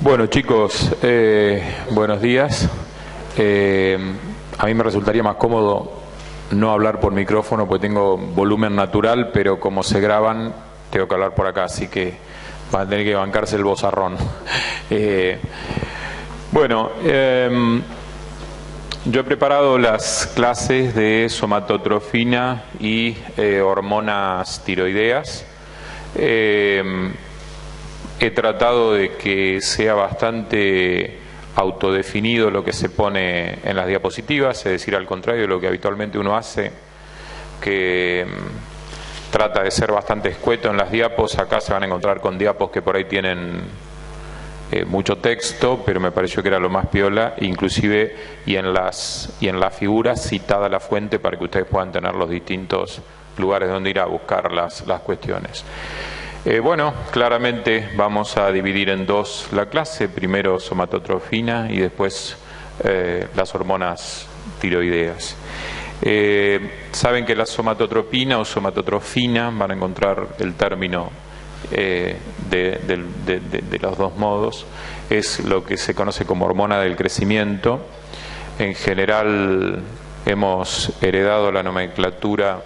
Bueno, chicos, buenos días. A mí me resultaría más cómodo no hablar por micrófono porque tengo volumen natural, pero como se graban tengo que hablar por acá, así que van a tener que bancarse el vozarrón. Yo he preparado las clases de somatotrofina y hormonas tiroideas. He tratado de que sea bastante autodefinido lo que se pone en las diapositivas, es decir, al contrario de lo que habitualmente uno hace, que trata de ser bastante escueto en las diapos. Acá se van a encontrar con diapos que por ahí tienen mucho texto, pero me pareció que era lo más piola, inclusive y en las figuras citada la fuente para que ustedes puedan tener los distintos lugares donde ir a buscar las cuestiones. Claramente vamos a dividir en dos la clase, primero somatotrofina y después las hormonas tiroideas. Saben que la somatotropina o somatotrofina, van a encontrar el término de los dos modos, es lo que se conoce como hormona del crecimiento. En general hemos heredado la nomenclatura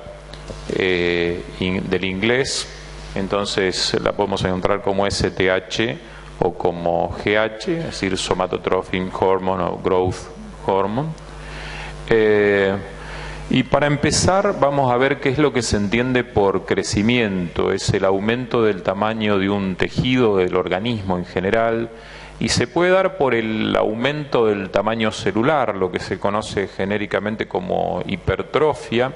del inglés, entonces la podemos encontrar como STH o como GH, es decir, Somatotrophin Hormone o Growth Hormone. Y para empezar vamos a ver qué es lo que se entiende por crecimiento. Es el aumento del tamaño de un tejido, del organismo en general, y se puede dar por el aumento del tamaño celular, lo que se conoce genéricamente como hipertrofia.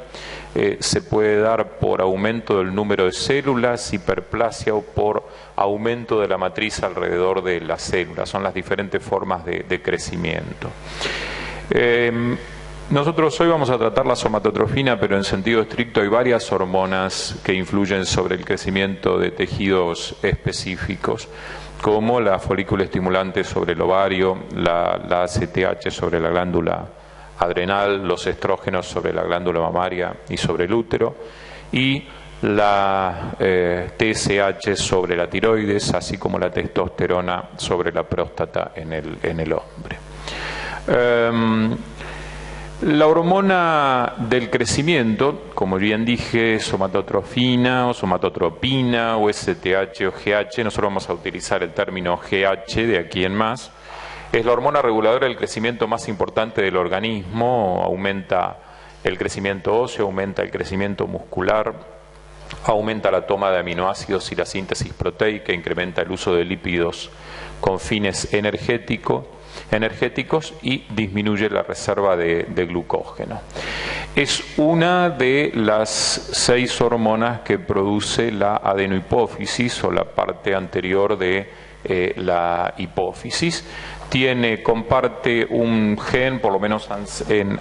Se puede dar por aumento del número de células, hiperplasia, o por aumento de la matriz alrededor de las células. Son las diferentes formas de crecimiento. Nosotros hoy vamos a tratar la somatotrofina, pero en sentido estricto hay varias hormonas que influyen sobre el crecimiento de tejidos específicos, como la folículo estimulante sobre el ovario, la ACTH sobre la glándula adrenal, los estrógenos sobre la glándula mamaria y sobre el útero, y la TSH sobre la tiroides, así como la testosterona sobre la próstata en el hombre. La hormona del crecimiento, como bien dije, somatotrofina o somatotropina o STH o GH, nosotros vamos a utilizar el término GH de aquí en más, es la hormona reguladora del crecimiento más importante del organismo. Aumenta el crecimiento óseo, aumenta el crecimiento muscular, aumenta la toma de aminoácidos y la síntesis proteica, incrementa el uso de lípidos con fines energéticos y disminuye la reserva de glucógeno. Es una de las 6 hormonas que produce la adenohipófisis o la parte anterior de la hipófisis. Comparte un gen, por lo menos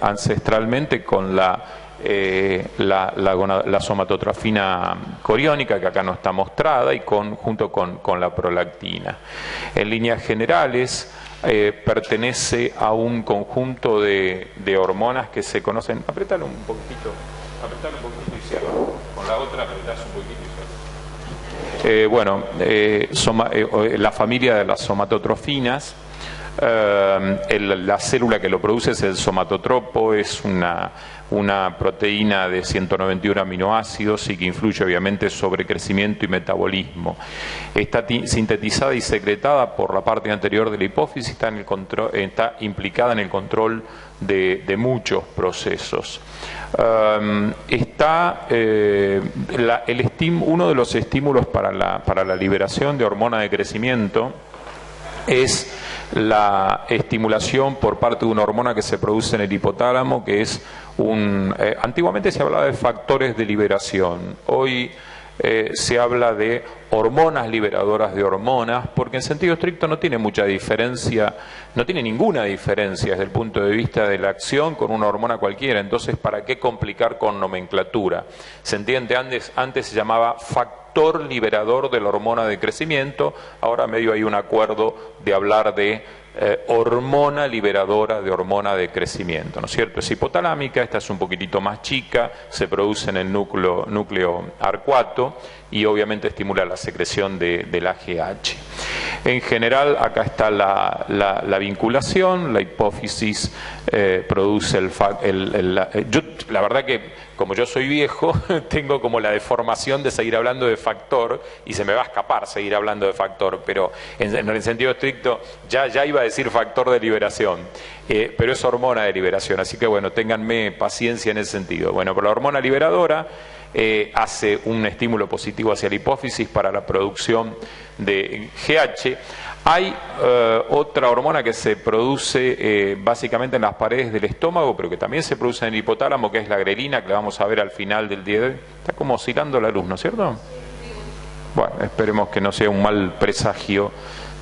ancestralmente, con la somatotrofina coriónica, que acá no está mostrada, y junto con la prolactina. En líneas generales pertenece a un conjunto de hormonas que se conocen. Apretalo un poquito y cierra. Con la otra apretás un poquito y cierra. La familia de las somatotrofinas. La célula que lo produce es el somatotropo, es una proteína de 191 aminoácidos y que influye obviamente sobre crecimiento y metabolismo. Está sintetizada y secretada por la parte anterior de la hipófisis, está implicada en el control de muchos procesos. Uno de los estímulos para la liberación de hormona de crecimiento es la estimulación por parte de una hormona que se produce en el hipotálamo, que es antiguamente se hablaba de factores de liberación. Hoy se habla de hormonas liberadoras de hormonas, porque en sentido estricto no tiene ninguna diferencia desde el punto de vista de la acción con una hormona cualquiera. Entonces, ¿para qué complicar con nomenclatura? Se entiende, antes se llamaba factor liberador de la hormona de crecimiento, ahora medio hay un acuerdo de hablar de hormona liberadora de hormona de crecimiento, ¿no es cierto? Es hipotalámica, esta es un poquitito más chica, se produce en el núcleo arcuato y obviamente estimula la secreción del AGH. En general, acá está la vinculación, la hipófisis produce la verdad que como yo soy viejo, tengo como la deformación de seguir hablando de factor y se me va a escapar seguir hablando de factor, pero en el sentido estricto ya iba a decir factor de liberación, pero es hormona de liberación, así que bueno, ténganme paciencia en ese sentido. Bueno, pero la hormona liberadora hace un estímulo positivo hacia la hipófisis para la producción de GH. Hay otra hormona que se produce básicamente en las paredes del estómago, pero que también se produce en el hipotálamo, que es la grelina, que la vamos a ver al final del día de hoy. Está como oscilando la luz, ¿no es cierto? Bueno, esperemos que no sea un mal presagio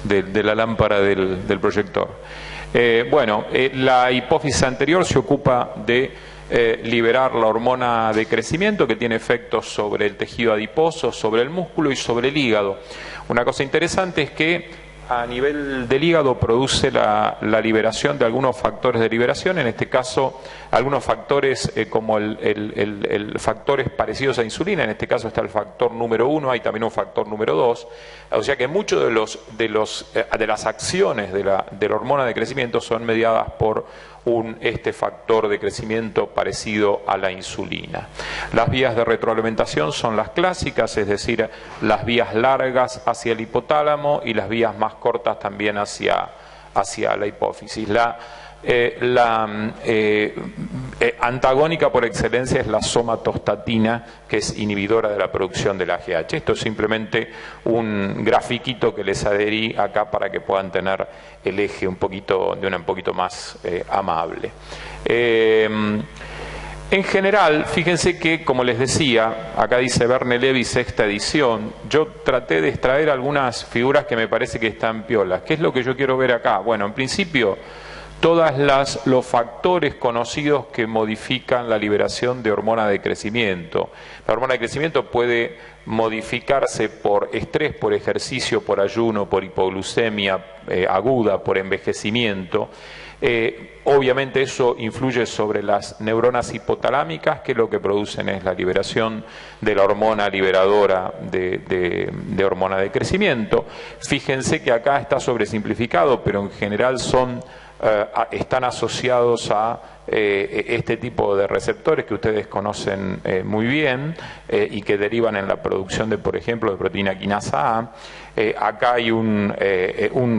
de la lámpara del proyector. La hipófisis anterior se ocupa de liberar la hormona de crecimiento, que tiene efectos sobre el tejido adiposo, sobre el músculo y sobre el hígado. Una cosa interesante es que a nivel del hígado produce la liberación de algunos factores de liberación, en este caso algunos factores como factores parecidos a insulina, en este caso está el factor número 1, hay también un factor número 2, o sea que muchos de las acciones de la hormona de crecimiento son mediadas por este factor de crecimiento parecido a la insulina. Las vías de retroalimentación son las clásicas, es decir, las vías largas hacia el hipotálamo y las vías más cortas también hacia la hipófisis. La antagónica por excelencia es la somatostatina, que es inhibidora de la producción del AGH. Esto es simplemente un grafiquito que les adherí acá para que puedan tener el eje un poquito más amable. En general, fíjense que, como les decía, acá dice Verne Levy, sexta edición, yo traté de extraer algunas figuras que me parece que están piolas. ¿Qué es lo que yo quiero ver acá? Bueno, en principio, los factores conocidos que modifican la liberación de hormona de crecimiento. La hormona de crecimiento puede modificarse por estrés, por ejercicio, por ayuno, por hipoglucemia aguda, por envejecimiento. Obviamente eso influye sobre las neuronas hipotalámicas, que lo que producen es la liberación de la hormona liberadora de hormona de crecimiento. Fíjense que acá está sobresimplificado, pero en general están asociados a este tipo de receptores que ustedes conocen muy bien y que derivan en la producción de, por ejemplo, de proteína quinasa A. Acá hay un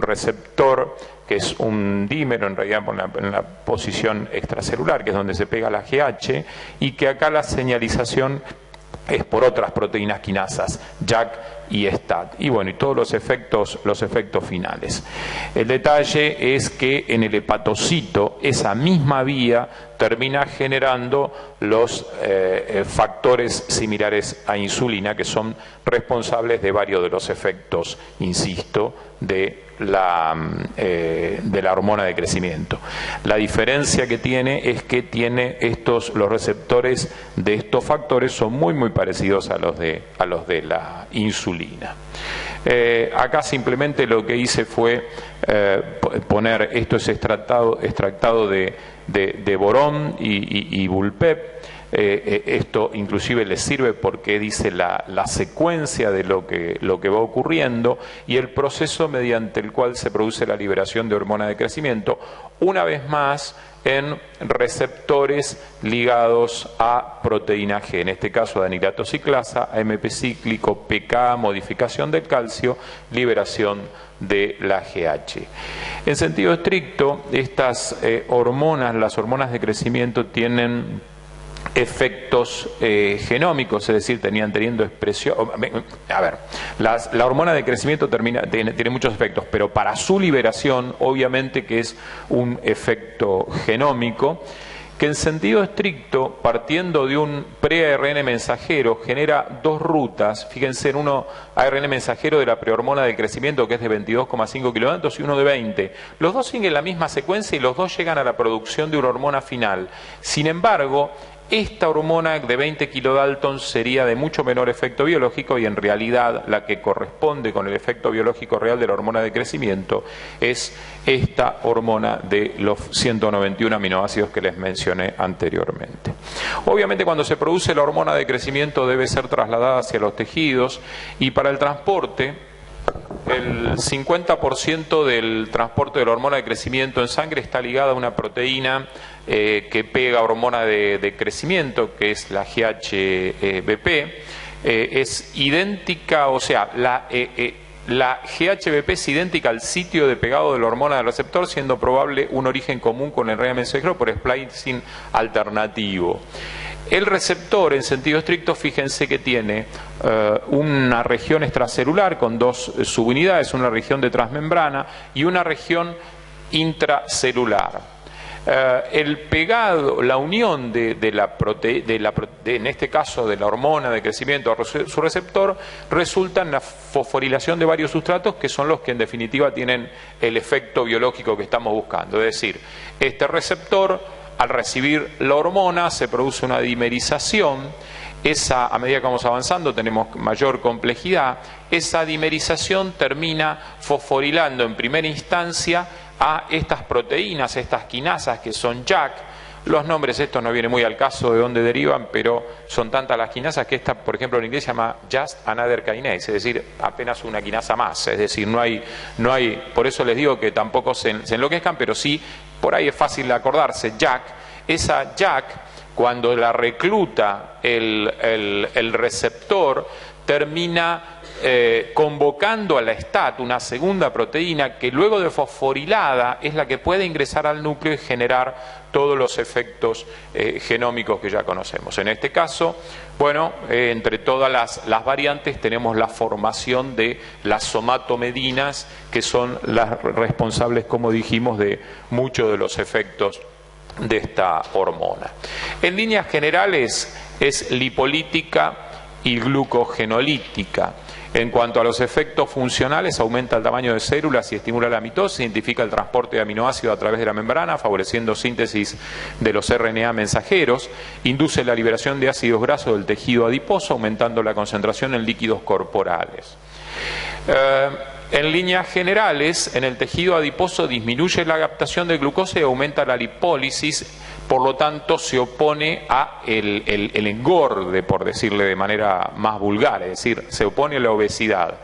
receptor que es un dímero, en realidad en la posición extracelular, que es donde se pega la GH, y que acá la señalización es por otras proteínas quinasas, JAK y STAT, y bueno, y todos los efectos finales. El detalle es que en el hepatocito esa misma vía termina generando los factores similares a insulina, que son responsables de varios de los efectos, insisto, de la hormona de crecimiento. La diferencia que tiene es que los receptores de estos factores son muy parecidos a los de la insulina. Acá simplemente lo que hice fue poner, esto es extractado de borón y Bullpep. Esto inclusive les sirve porque dice la secuencia de lo que va ocurriendo y el proceso mediante el cual se produce la liberación de hormona de crecimiento, una vez más en receptores ligados a proteína G, en este caso de anilato ciclasa, AMP cíclico, PK, modificación del calcio, liberación de la GH. En sentido estricto, estas hormonas, las hormonas de crecimiento, tienen efectos genómicos, es decir, teniendo expresión. A ver, la hormona de crecimiento tiene muchos efectos, pero para su liberación, obviamente que es un efecto genómico, que en sentido estricto, partiendo de un pre-ARN mensajero, genera dos rutas. Fíjense en uno ARN mensajero de la prehormona de crecimiento, que es de 22,5 kilodaltons, y uno de 20. Los dos siguen la misma secuencia y los dos llegan a la producción de una hormona final. Sin embargo, esta hormona de 20 kilodalton sería de mucho menor efecto biológico y en realidad la que corresponde con el efecto biológico real de la hormona de crecimiento es esta hormona de los 191 aminoácidos que les mencioné anteriormente. Obviamente cuando se produce la hormona de crecimiento debe ser trasladada hacia los tejidos y para el transporte el 50% del transporte de la hormona de crecimiento en sangre está ligada a una proteína que pega hormona de crecimiento, que es la GHBP. Es idéntica, o sea, la GHBP es idéntica al sitio de pegado de la hormona del receptor, siendo probable un origen común con el RNA mensajero por splicing alternativo. El receptor, en sentido estricto, fíjense que tiene una región extracelular con dos subunidades, una región de transmembrana y una región intracelular. El pegado, la unión en este caso de la hormona de crecimiento a su receptor, resulta en la fosforilación de varios sustratos que son los que en definitiva tienen el efecto biológico que estamos buscando. Es decir, este receptor, al recibir la hormona, se produce una dimerización. A medida que vamos avanzando tenemos mayor complejidad. Esa dimerización termina fosforilando en primera instancia a estas proteínas, estas quinasas que son JAK. Los nombres estos no vienen muy al caso de dónde derivan, pero son tantas las quinasas que esta, por ejemplo, en inglés se llama just another kinase, es decir, apenas una quinasa más. Es decir, no hay, por eso les digo que tampoco se enloquezcan, pero sí, por ahí es fácil de acordarse, JAK. Esa JAK, cuando la recluta el receptor, termina convocando a la STAT, una segunda proteína que luego de fosforilada es la que puede ingresar al núcleo y generar todos los efectos genómicos que ya conocemos. En este caso, bueno, entre todas las variantes tenemos la formación de las somatomedinas, que son las responsables, como dijimos, de muchos de los efectos de esta hormona. En líneas generales es lipolítica y glucogenolítica. En cuanto a los efectos funcionales, aumenta el tamaño de células y estimula la mitosis, identifica el transporte de aminoácidos a través de la membrana, favoreciendo síntesis de los RNA mensajeros, induce la liberación de ácidos grasos del tejido adiposo, aumentando la concentración en líquidos corporales. En líneas generales, en el tejido adiposo disminuye la captación de glucosa y aumenta la lipólisis, por lo tanto se opone a el engorde, por decirle de manera más vulgar, es decir, se opone a la obesidad.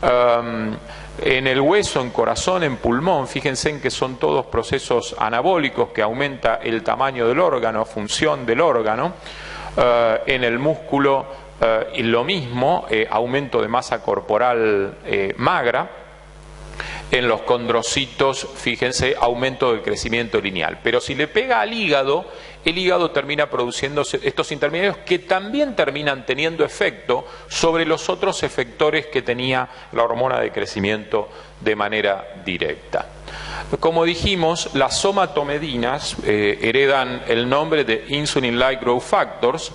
En el hueso, en corazón, en pulmón, fíjense en que son todos procesos anabólicos que aumenta el tamaño del órgano, función del órgano. En el músculo, y lo mismo, aumento de masa corporal magra. En los condrocitos, fíjense, aumento del crecimiento lineal. Pero si le pega al hígado, el hígado termina produciendo estos intermediarios que también terminan teniendo efecto sobre los otros efectores que tenía la hormona de crecimiento de manera directa. Como dijimos, las somatomedinas heredan el nombre de Insulin-like growth factors.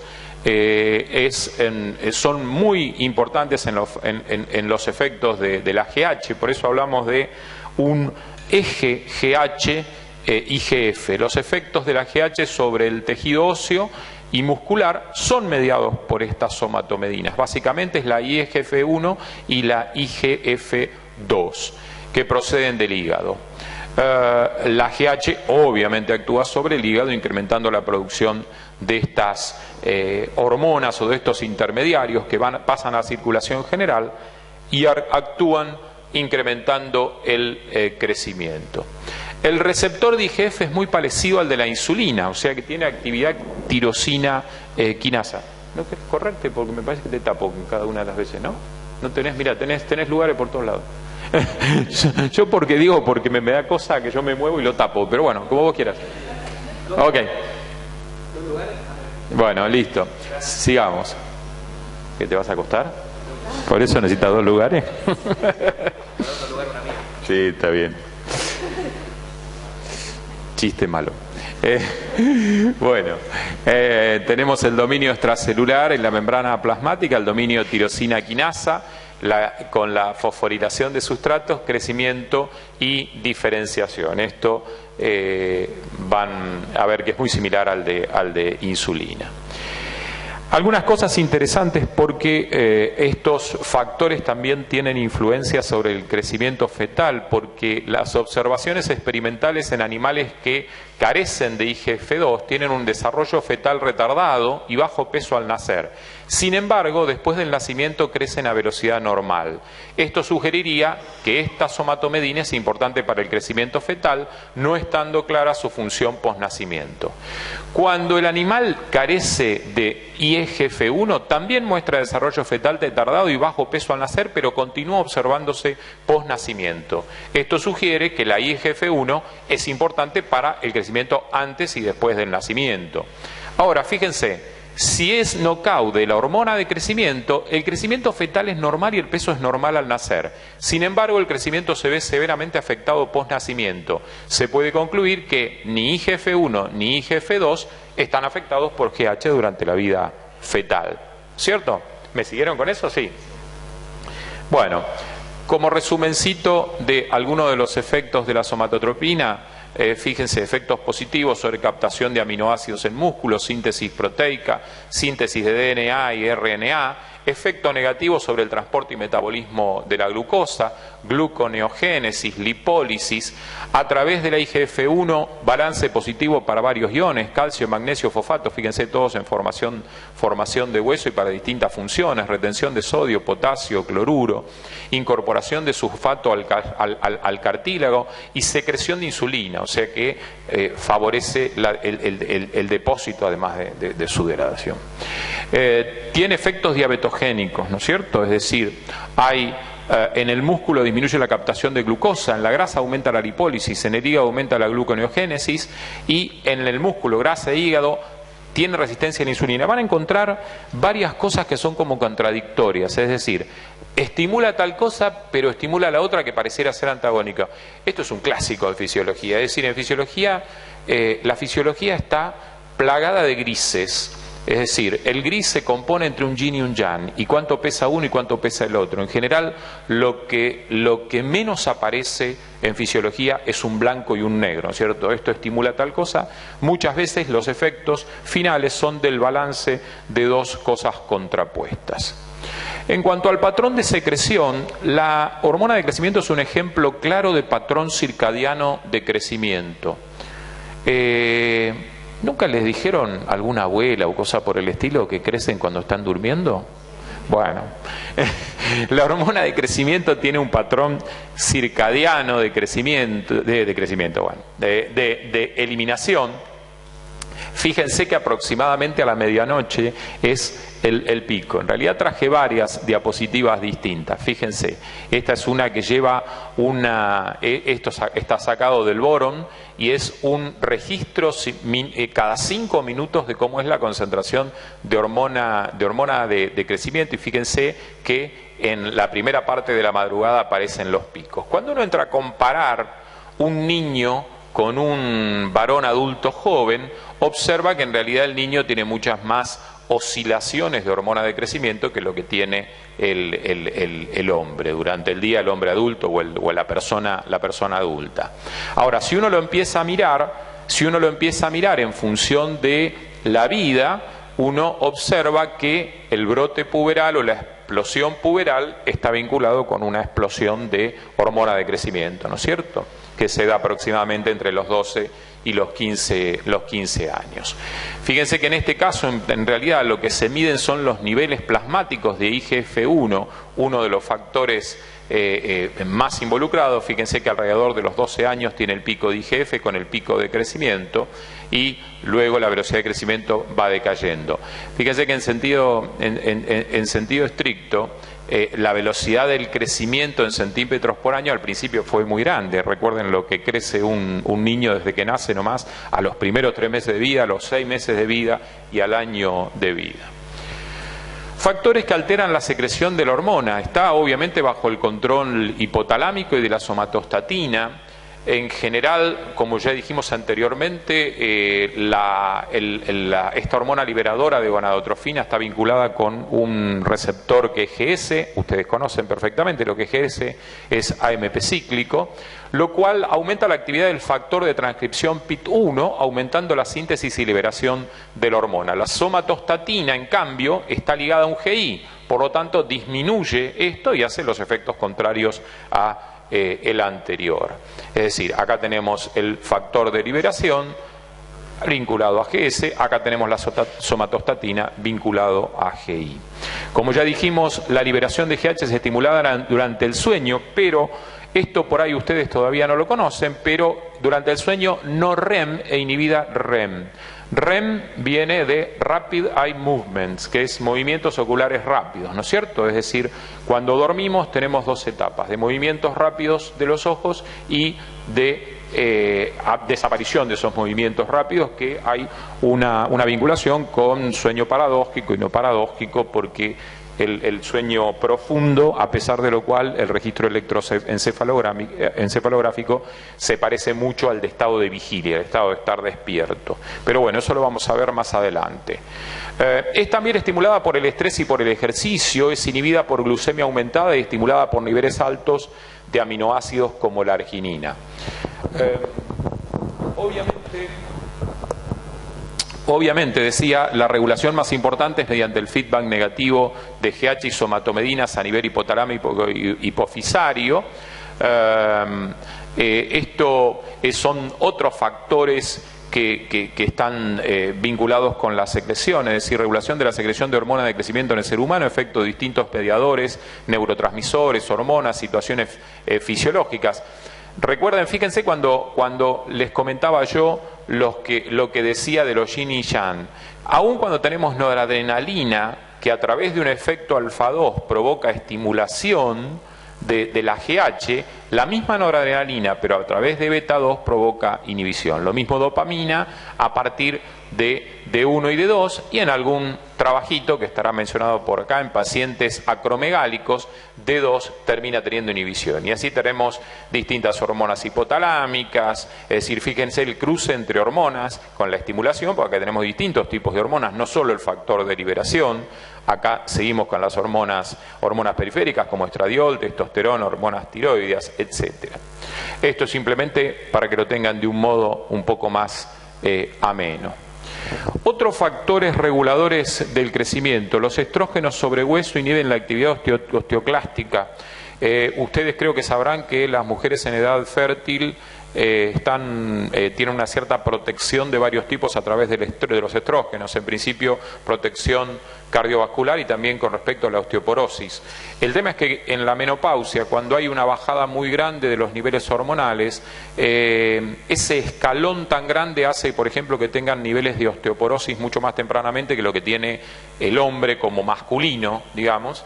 Son muy importantes en los efectos de la GH, por eso hablamos de un eje GH-IGF. Los efectos de la GH sobre el tejido óseo y muscular son mediados por estas somatomedinas. Básicamente es la IGF-1 y la IGF-2 que proceden del hígado. La GH obviamente actúa sobre el hígado, incrementando la producción de estas hormonas o de estos intermediarios que pasan a la circulación general y actúan incrementando el crecimiento. El receptor de IGF es muy parecido al de la insulina, o sea que tiene actividad tirosina quinasa. ¿No querés correrte? Porque me parece que te tapo cada una de las veces, ¿no? No tenés, mira, tenés lugares por todos lados. Yo porque me da cosa que yo me muevo y lo tapo, pero bueno, como vos quieras. Ok. Bueno, listo. Sigamos. ¿Qué te vas a acostar? ¿Por eso necesitas 2 lugares? Sí, está bien. Chiste malo. Bueno, tenemos el dominio extracelular en la membrana plasmática, el dominio tirosina quinasa, con la fosforilación de sustratos, crecimiento y diferenciación. Esto van a ver que es muy similar al de insulina. Algunas cosas interesantes porque estos factores también tienen influencia sobre el crecimiento fetal, porque las observaciones experimentales en animales que carecen de IGF-2 tienen un desarrollo fetal retardado y bajo peso al nacer. Sin embargo, después del nacimiento crecen a velocidad normal. Esto sugeriría que esta somatomedina es importante para el crecimiento fetal, no estando clara su función posnacimiento. Cuando el animal carece de IGF-1, también muestra desarrollo fetal retardado y bajo peso al nacer, pero continúa observándose posnacimiento. Esto sugiere que la IGF-1 es importante para el crecimiento antes y después del nacimiento. Ahora, fíjense, si es knockout de la hormona de crecimiento, el crecimiento fetal es normal y el peso es normal al nacer. Sin embargo, el crecimiento se ve severamente afectado post-nacimiento. Se puede concluir que ni IGF-1 ni IGF-2 están afectados por GH durante la vida fetal. ¿Cierto? ¿Me siguieron con eso? Sí. Bueno, como resumencito de algunos de los efectos de la somatotropina, fíjense, efectos positivos sobre captación de aminoácidos en músculos, síntesis proteica, síntesis de DNA y RNA, efecto negativo sobre el transporte y metabolismo de la glucosa, gluconeogénesis, lipólisis, a través de la IGF-1, balance positivo para varios iones, calcio, magnesio, fosfato, fíjense todos en formación de hueso y para distintas funciones, retención de sodio, potasio, cloruro, incorporación de sulfato al cartílago y secreción de insulina, o sea que favorece el depósito además de su degradación. Tiene efectos diabetogénicos, ¿no es cierto? Es decir, en el músculo disminuye la captación de glucosa, en la grasa aumenta la lipólisis, en el hígado aumenta la gluconeogénesis y en el músculo, grasa e hígado, tiene resistencia a la insulina. Van a encontrar varias cosas que son como contradictorias, es decir, estimula tal cosa, pero estimula la otra que pareciera ser antagónica. Esto es un clásico de fisiología, es decir, en fisiología, la fisiología está plagada de grises. Es decir, el gris se compone entre un yin y un yang, y cuánto pesa uno y cuánto pesa el otro. En general, lo que menos aparece en fisiología es un blanco y un negro, ¿no es cierto? Esto estimula tal cosa. Muchas veces los efectos finales son del balance de dos cosas contrapuestas. En cuanto al patrón de secreción, la hormona de crecimiento es un ejemplo claro de patrón circadiano de crecimiento. ¿Nunca les dijeron alguna abuela o cosa por el estilo que crecen cuando están durmiendo? Bueno, la hormona de crecimiento tiene un patrón circadiano de crecimiento, de eliminación. Fíjense que aproximadamente a la medianoche es el pico. En realidad traje varias diapositivas distintas. Fíjense, esta es una que lleva esto está sacado del Boron y es un registro cada 5 minutos de cómo es la concentración de hormona de crecimiento, y fíjense que en la primera parte de la madrugada aparecen los picos. Cuando uno entra a comparar un niño con un varón adulto joven, observa que en realidad el niño tiene muchas más oscilaciones de hormona de crecimiento que lo que tiene el hombre durante el día, el hombre adulto o la persona adulta. Ahora, si uno lo empieza a mirar en función de la vida, uno observa que el brote puberal o la explosión puberal está vinculado con una explosión de hormona de crecimiento, ¿no es cierto?, que se da aproximadamente entre los 12 y los 15 años. Fíjense que en este caso, en realidad, lo que se miden son los niveles plasmáticos de IGF-1, uno de los factores más involucrados. Fíjense que alrededor de los 12 años tiene el pico de IGF con el pico de crecimiento y luego la velocidad de crecimiento va decayendo. Fíjense que en sentido estricto, la velocidad del crecimiento en centímetros por año al principio fue muy grande. Recuerden lo que crece un niño desde que nace nomás, a los primeros 3 meses de vida, a los 6 meses de vida y al año de vida. Factores que alteran la secreción de la hormona. Está obviamente bajo el control hipotalámico y de la somatostatina. En general, como ya dijimos anteriormente, esta hormona liberadora de gonadotrofina está vinculada con un receptor que es GS. Ustedes conocen perfectamente lo que es GS, es AMP cíclico, lo cual aumenta la actividad del factor de transcripción PIT1, aumentando la síntesis y liberación de la hormona. La somatostatina, en cambio, está ligada a un GI, por lo tanto disminuye esto y hace los efectos contrarios a el anterior. Es decir, acá tenemos el factor de liberación vinculado a GS, acá tenemos la somatostatina vinculado a GI. Como ya dijimos, la liberación de GH es estimulada durante el sueño, pero esto por ahí ustedes todavía no lo conocen, pero durante el sueño no REM e inhibida REM. REM viene de Rapid Eye Movements, que es movimientos oculares rápidos, ¿no es cierto? Es decir, cuando dormimos tenemos dos etapas, de movimientos rápidos de los ojos y de desaparición de esos movimientos rápidos, que hay una vinculación con sueño paradójico y no paradójico, porque el sueño profundo, a pesar de lo cual el registro electroencefalográfico se parece mucho al de estado de vigilia, el estado de estar despierto. Pero bueno, eso lo vamos a ver más adelante. Es también estimulada por el estrés y por el ejercicio, es inhibida por glucemia aumentada y estimulada por niveles altos de aminoácidos como la arginina. Obviamente, decía, la regulación más importante es mediante el feedback negativo de GH y somatomedinas a nivel hipotalámico y hipofisario. Esto son otros factores que están vinculados con la secreción, es decir, regulación de la secreción de hormonas de crecimiento en el ser humano, efecto de distintos mediadores, neurotransmisores, hormonas, situaciones fisiológicas. Recuerden, fíjense cuando les comentaba yo lo que decía de los yin y yang. Aun cuando tenemos noradrenalina, que a través de un efecto alfa-2 provoca estimulación de la GH, la misma noradrenalina, pero a través de beta-2 provoca inhibición. Lo mismo dopamina a partir de D1 y D2, y en algún trabajito que estará mencionado por acá, en pacientes acromegálicos, D2 termina teniendo inhibición. Y así tenemos distintas hormonas hipotalámicas, es decir, fíjense el cruce entre hormonas con la estimulación, porque acá tenemos distintos tipos de hormonas, no solo el factor de liberación. Acá seguimos con las hormonas periféricas como estradiol, testosterona, hormonas tiroideas, etc. Esto simplemente para que lo tengan de un modo un poco más ameno. Otros factores reguladores del crecimiento: los estrógenos sobre hueso inhiben la actividad osteoclástica. Ustedes creo que sabrán que las mujeres en edad fértil tienen una cierta protección de varios tipos a través de los estrógenos. En principio, protección cardiovascular y también con respecto a la osteoporosis. El tema es que en la menopausia, cuando hay una bajada muy grande de los niveles hormonales, ese escalón tan grande hace, por ejemplo, que tengan niveles de osteoporosis mucho más tempranamente que lo que tiene el hombre como masculino, digamos.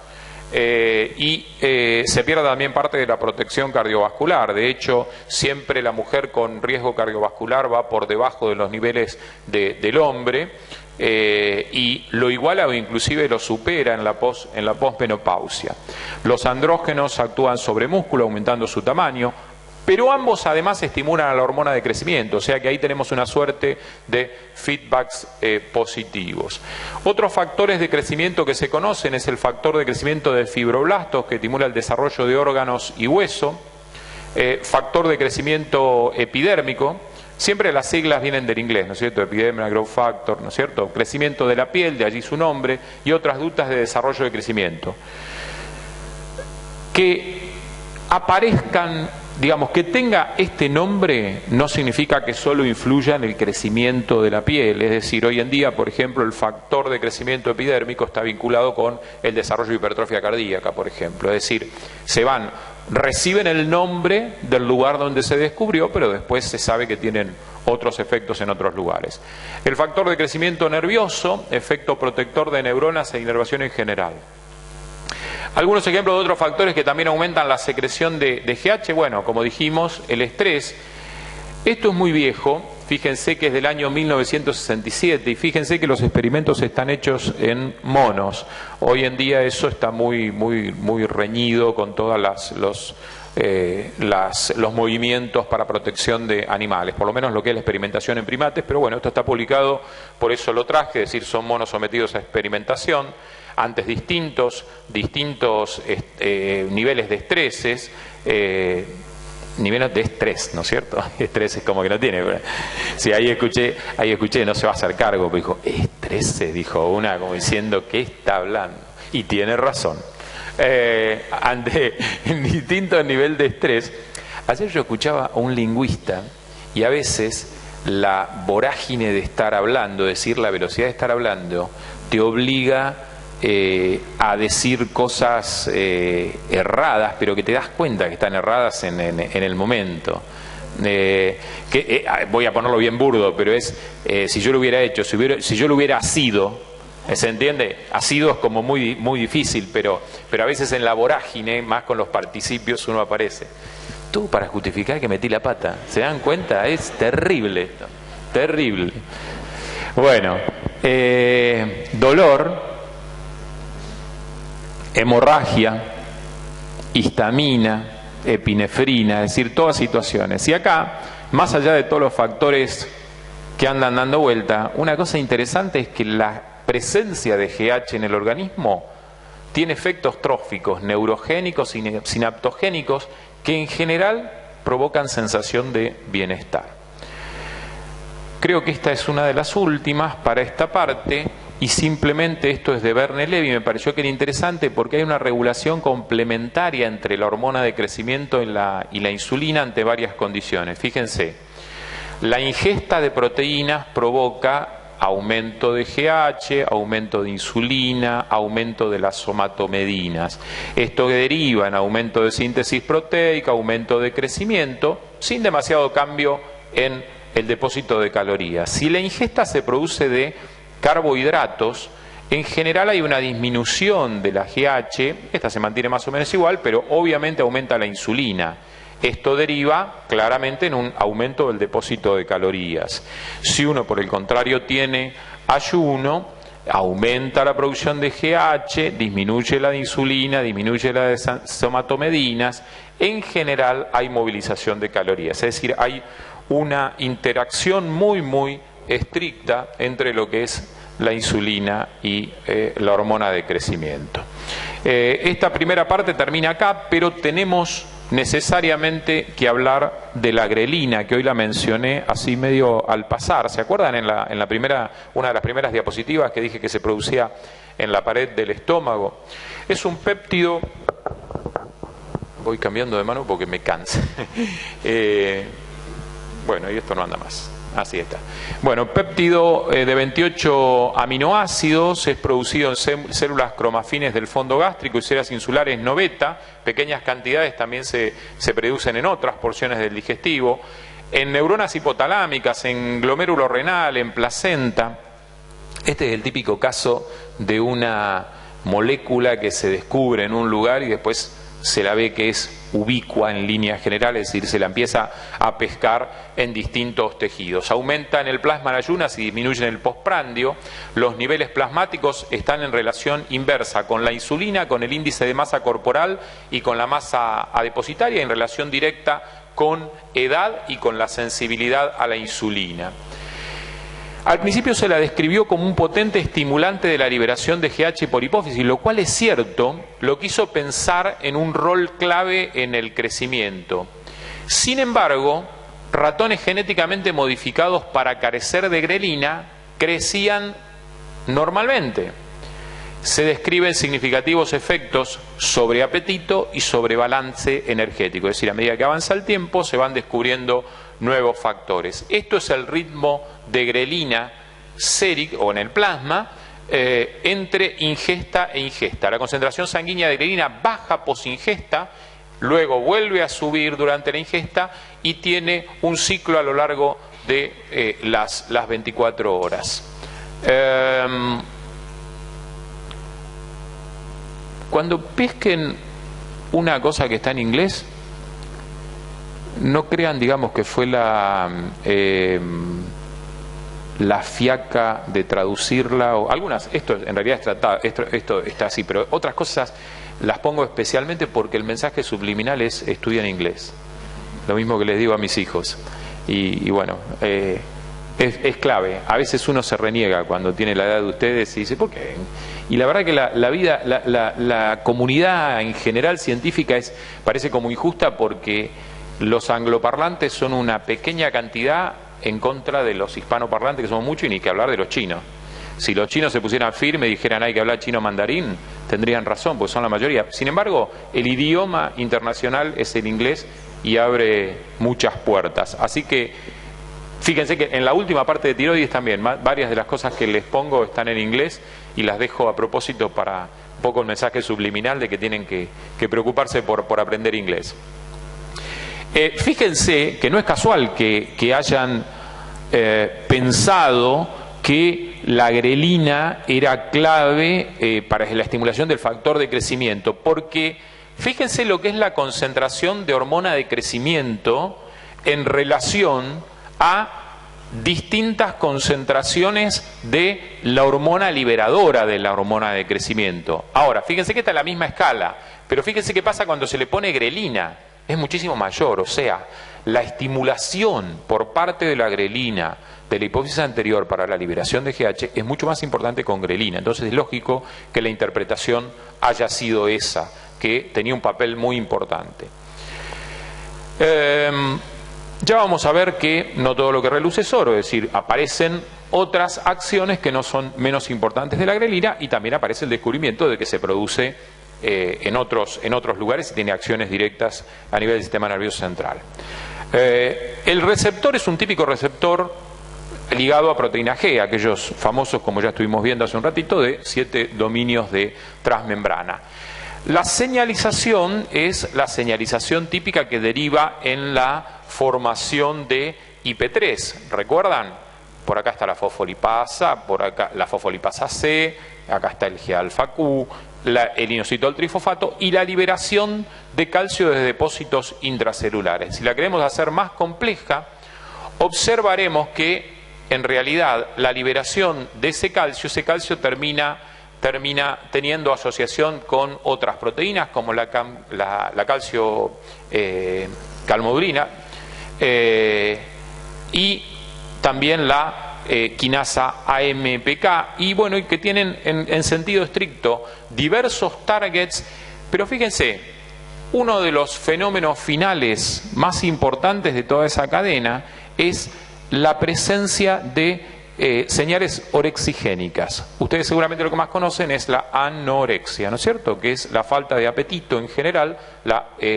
Se pierde también parte de la protección cardiovascular. De hecho, siempre la mujer con riesgo cardiovascular va por debajo de los niveles del hombre, y lo iguala o inclusive lo supera en la posmenopausia. Los andrógenos actúan sobre músculo, aumentando su tamaño, pero ambos además estimulan a la hormona de crecimiento, o sea que ahí tenemos una suerte de feedbacks positivos. Otros factores de crecimiento que se conocen es el factor de crecimiento de fibroblastos, que estimula el desarrollo de órganos y hueso, factor de crecimiento epidérmico, siempre las siglas vienen del inglés, ¿no es cierto? Epidermal Growth Factor, ¿no es cierto? Crecimiento de la piel, de allí su nombre, y otras ductas de desarrollo de crecimiento. Que aparezcan, digamos, que tenga este nombre no significa que solo influya en el crecimiento de la piel. Es decir, hoy en día, por ejemplo, el factor de crecimiento epidérmico está vinculado con el desarrollo de hipertrofia cardíaca, por ejemplo. Es decir, reciben el nombre del lugar donde se descubrió, pero después se sabe que tienen otros efectos en otros lugares. El factor de crecimiento nervioso, efecto protector de neuronas e inervación en general. Algunos ejemplos de otros factores que también aumentan la secreción de GH, bueno, como dijimos, el estrés. Esto es muy viejo. Fíjense que es del año 1967 y fíjense que los experimentos están hechos en monos. Hoy en día eso está muy reñido con todas los movimientos para protección de animales, por lo menos lo que es la experimentación en primates, pero bueno, esto está publicado, por eso lo traje, es decir, son monos sometidos a experimentación, antes distintos niveles de estreses, niveles de estrés, ¿no es cierto? Estrés es como que no tiene. Sí, ahí escuché, no se va a hacer cargo, pero dijo, estrés, se dijo una como diciendo, ¿qué está hablando? Y tiene razón. Ante distintos niveles de estrés, ayer yo escuchaba a un lingüista y a veces la vorágine de estar hablando, es decir, la velocidad de estar hablando, te obliga a decir cosas erradas, pero que te das cuenta que están erradas en el momento. Voy a ponerlo bien burdo, pero es si yo lo hubiera hecho, si yo lo hubiera sido, ¿se entiende? Asido es como muy difícil, pero a veces en la vorágine, más con los participios, uno aparece. Todo para justificar que metí la pata. ¿Se dan cuenta? Es terrible esto. Terrible. Bueno, dolor, hemorragia, histamina, epinefrina, es decir, todas situaciones. Y acá, más allá de todos los factores que andan dando vuelta, una cosa interesante es que la presencia de GH en el organismo tiene efectos tróficos, neurogénicos y sinaptogénicos que en general provocan sensación de bienestar. Creo que esta es una de las últimas para esta parte y simplemente esto es de Verne Levy, me pareció que era interesante porque hay una regulación complementaria entre la hormona de crecimiento y la insulina ante varias condiciones. Fíjense, la ingesta de proteínas provoca aumento de GH, aumento de insulina, aumento de las somatomedinas. Esto deriva en aumento de síntesis proteica, aumento de crecimiento, sin demasiado cambio en el depósito de calorías. Si la ingesta se produce de carbohidratos, en general hay una disminución de la GH, esta se mantiene más o menos igual, pero obviamente aumenta la insulina. Esto deriva claramente en un aumento del depósito de calorías. Si uno, por el contrario, tiene ayuno, aumenta la producción de GH, disminuye la de insulina, disminuye la de somatomedinas. En general hay movilización de calorías, es decir, hay una interacción muy estricta entre lo que es la insulina y la hormona de crecimiento. Esta primera parte termina acá, pero tenemos necesariamente que hablar de la grelina, que hoy la mencioné así medio al pasar. ¿Se acuerdan en la primera, una de las primeras diapositivas que dije que se producía en la pared del estómago? Es un péptido, voy cambiando de mano porque me cansa. Bueno, y esto no anda más. Así está. Bueno, péptido de 28 aminoácidos, es producido en células cromafines del fondo gástrico y células insulares no beta. Pequeñas cantidades también se producen en otras porciones del digestivo. En neuronas hipotalámicas, en glomérulo renal, en placenta. Este es el típico caso de una molécula que se descubre en un lugar y después se la ve que es ubicua en líneas generales, es decir, se la empieza a pescar en distintos tejidos. Aumenta en el plasma en ayunas y disminuye en el postprandio. Los niveles plasmáticos están en relación inversa con la insulina, con el índice de masa corporal y con la masa adipositaria, en relación directa con edad y con la sensibilidad a la insulina. Al principio se la describió como un potente estimulante de la liberación de GH por hipófisis, lo cual es cierto, lo que hizo pensar en un rol clave en el crecimiento. Sin embargo, ratones genéticamente modificados para carecer de grelina crecían normalmente. Se describen significativos efectos sobre apetito y sobre balance energético, es decir, a medida que avanza el tiempo se van descubriendo nuevos factores. Esto es el ritmo de grelina sérica o en el plasma entre ingesta e ingesta. La concentración sanguínea de grelina baja posingesta, luego vuelve a subir durante la ingesta y tiene un ciclo a lo largo de las 24 horas. Cuando pesquen una cosa que está en inglés, no crean, digamos, que fue la fiaca de traducirla, o algunas, esto en realidad es tratado, esto está así, pero otras cosas las pongo especialmente porque el mensaje subliminal es estudian inglés, lo mismo que les digo a mis hijos, y bueno, es clave. A veces uno se reniega cuando tiene la edad de ustedes y dice, ¿por qué? Y la verdad que la vida, la comunidad en general científica parece como injusta porque los angloparlantes son una pequeña cantidad en contra de los hispanoparlantes, que somos muchos, y ni que hablar de los chinos. Si los chinos se pusieran firmes y dijeran hay que hablar chino mandarín, tendrían razón, porque son la mayoría. Sin embargo, el idioma internacional es el inglés y abre muchas puertas. Así que fíjense que en la última parte de tiroides también, varias de las cosas que les pongo están en inglés y las dejo a propósito para un poco el mensaje subliminal de que tienen que preocuparse por aprender inglés. Fíjense que no es casual que hayan pensado que la grelina era clave para la estimulación del factor de crecimiento, porque fíjense lo que es la concentración de hormona de crecimiento en relación a distintas concentraciones de la hormona liberadora de la hormona de crecimiento. Ahora, fíjense que está en la misma escala, pero fíjense qué pasa cuando se le pone grelina. Es muchísimo mayor, o sea, la estimulación por parte de la grelina de la hipófisis anterior para la liberación de GH es mucho más importante con grelina. Entonces es lógico que la interpretación haya sido esa, que tenía un papel muy importante. Ya vamos a ver que no todo lo que reluce es oro, es decir, aparecen otras acciones que no son menos importantes de la grelina, y también aparece el descubrimiento de que se produce en otros lugares y tiene acciones directas a nivel del sistema nervioso central. El receptor es un típico receptor ligado a proteína G, aquellos famosos, como ya estuvimos viendo hace un ratito, de 7 dominios de transmembrana. La señalización es la señalización típica que deriva en la formación de IP3. ¿Recuerdan? Por acá está la fosfolipasa, por acá la fosfolipasa C, acá está el G-alfa-Q, el inositol trifosfato y la liberación de calcio desde depósitos intracelulares. Si la queremos hacer más compleja, observaremos que en realidad la liberación de ese calcio termina teniendo asociación con otras proteínas como la calcio calmodulina y también la quinasa AMPK, y bueno, y que tienen en sentido estricto diversos targets, pero fíjense, uno de los fenómenos finales más importantes de toda esa cadena es la presencia de señales orexigénicas. Ustedes seguramente lo que más conocen es la anorexia, ¿no es cierto? Que es la falta de apetito en general.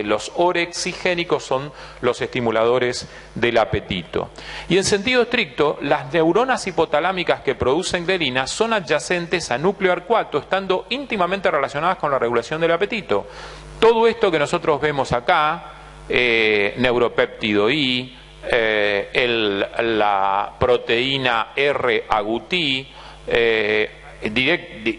Los orexigénicos son los estimuladores del apetito. Y en sentido estricto, las neuronas hipotalámicas que producen grelina son adyacentes a núcleo arcuato, estando íntimamente relacionadas con la regulación del apetito. Todo esto que nosotros vemos acá, neuropéptido I, la proteína R-agouti,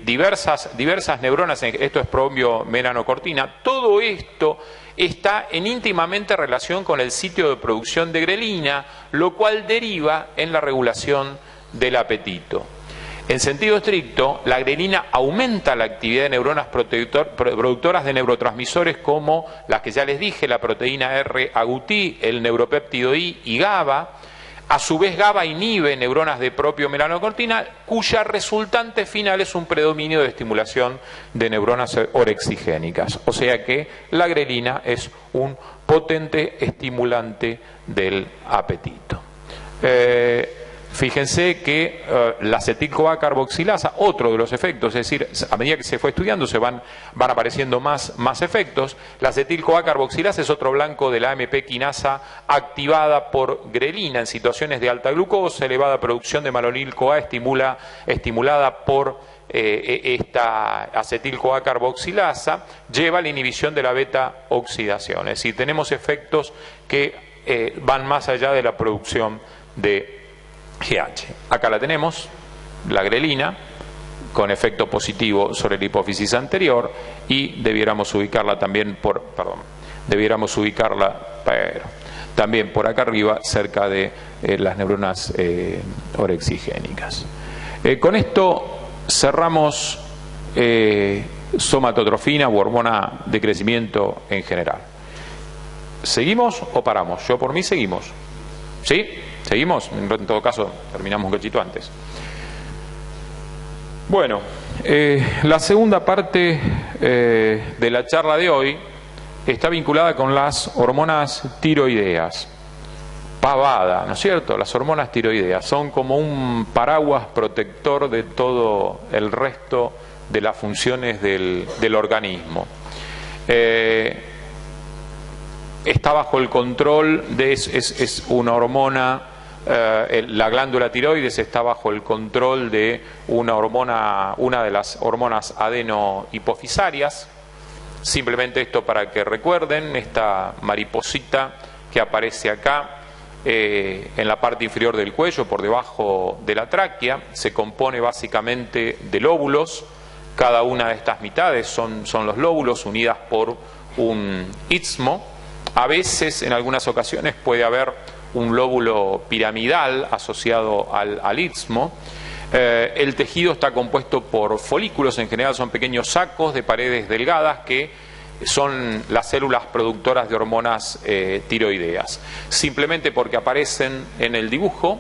diversas neuronas, esto es prombiomelanocortina, todo esto está en íntimamente relación con el sitio de producción de grelina, lo cual deriva en la regulación del apetito. En sentido estricto, la grelina aumenta la actividad de neuronas productoras de neurotransmisores como las que ya les dije, la proteína R-agouti, el neuropéptido I y GABA. A su vez, GABA inhibe neuronas de prombiomelanocortina, cuya resultante final es un predominio de estimulación de neuronas orexigénicas. O sea que la grelina es un potente estimulante del apetito. Fíjense que la acetil-CoA-carboxilasa, otro de los efectos, es decir, a medida que se fue estudiando se van apareciendo más efectos. La acetil-CoA-carboxilasa es otro blanco de la AMP quinasa activada por grelina en situaciones de alta glucosa, elevada producción de malonil-CoA estimulada por esta acetil-CoA-carboxilasa, lleva a la inhibición de la beta-oxidación. Es decir, tenemos efectos que van más allá de la producción de GH. Acá la tenemos, la grelina, con efecto positivo sobre la hipófisis anterior, y debiéramos ubicarla también también por acá arriba, cerca de las neuronas orexigénicas. Con esto cerramos somatotrofina u hormona de crecimiento en general. ¿Seguimos o paramos? Yo por mí seguimos. ¿Sí? ¿Seguimos? En todo caso, terminamos un cachito antes. Bueno, la segunda parte de la charla de hoy está vinculada con las hormonas tiroideas. Pavada, ¿no es cierto? Las hormonas tiroideas son como un paraguas protector de todo el resto de las funciones del organismo. Está bajo el control de, es una hormona, la glándula tiroides está bajo el control de una hormona, una de las hormonas adenohipofisarias. Simplemente esto para que recuerden, esta mariposita que aparece acá en la parte inferior del cuello, por debajo de la tráquea, se compone básicamente de lóbulos. Cada una de estas mitades son los lóbulos unidas por un istmo. A veces, en algunas ocasiones, puede haber un lóbulo piramidal asociado al istmo. El tejido está compuesto por folículos, en general son pequeños sacos de paredes delgadas que son las células productoras de hormonas tiroideas. Simplemente porque aparecen en el dibujo,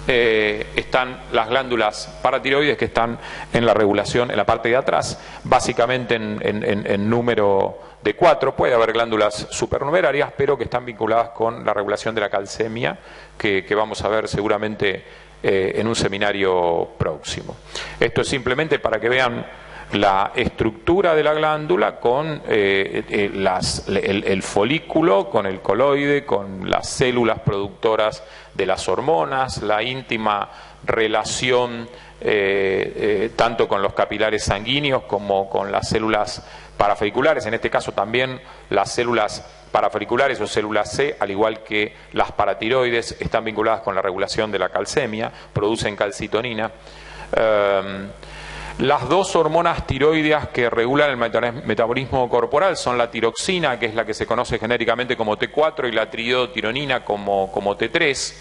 están las glándulas paratiroides que están en la regulación, en la parte de atrás, básicamente en número de 4. Puede haber glándulas supernumerarias, pero que están vinculadas con la regulación de la calcemia, que vamos a ver seguramente en un seminario próximo. Esto es simplemente para que vean la estructura de la glándula con el folículo, con el coloide, con las células productoras de las hormonas, la íntima relación tanto con los capilares sanguíneos como con las células parafoliculares, en este caso también las células parafoliculares o células C, al igual que las paratiroides, están vinculadas con la regulación de la calcemia, producen calcitonina. Las dos hormonas tiroideas que regulan el metabolismo corporal son la tiroxina, que es la que se conoce genéricamente como T4, y la triiodotironina como T3.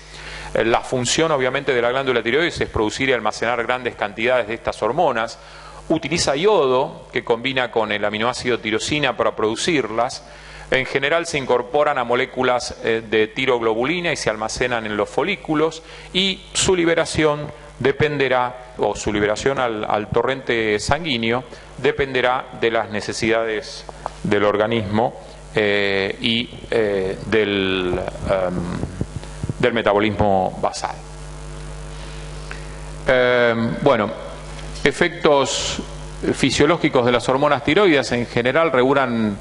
La función, obviamente, de la glándula tiroides es producir y almacenar grandes cantidades de estas hormonas. Utiliza yodo, que combina con el aminoácido tirosina para producirlas. En general se incorporan a moléculas de tiroglobulina y se almacenan en los folículos, y su liberación dependerá, o su liberación al torrente sanguíneo dependerá de las necesidades del organismo y del metabolismo basal. Bueno, efectos fisiológicos de las hormonas tiroides en general regulan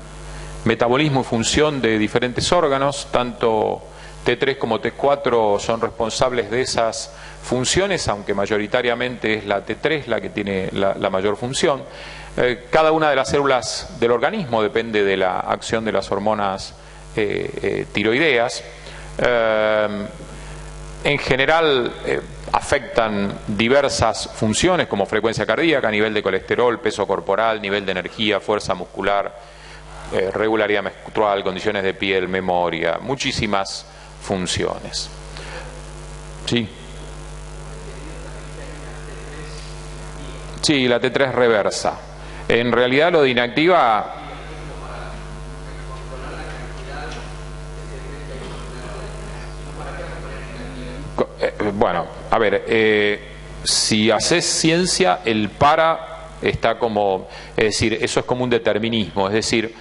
metabolismo y función de diferentes órganos, tanto T3 como T4 son responsables de esas funciones, aunque mayoritariamente es la T3 la que tiene la mayor función. Cada una de las células del organismo depende de la acción de las hormonas tiroideas. En general afectan diversas funciones como frecuencia cardíaca, nivel de colesterol, peso corporal, nivel de energía, fuerza muscular, regularidad menstrual, condiciones de piel, memoria, muchísimas funciones. Sí. Sí, la T3 reversa. En realidad lo de inactiva... Bueno, a ver, si haces ciencia, el para está como... Es decir, eso es como un determinismo, es decir...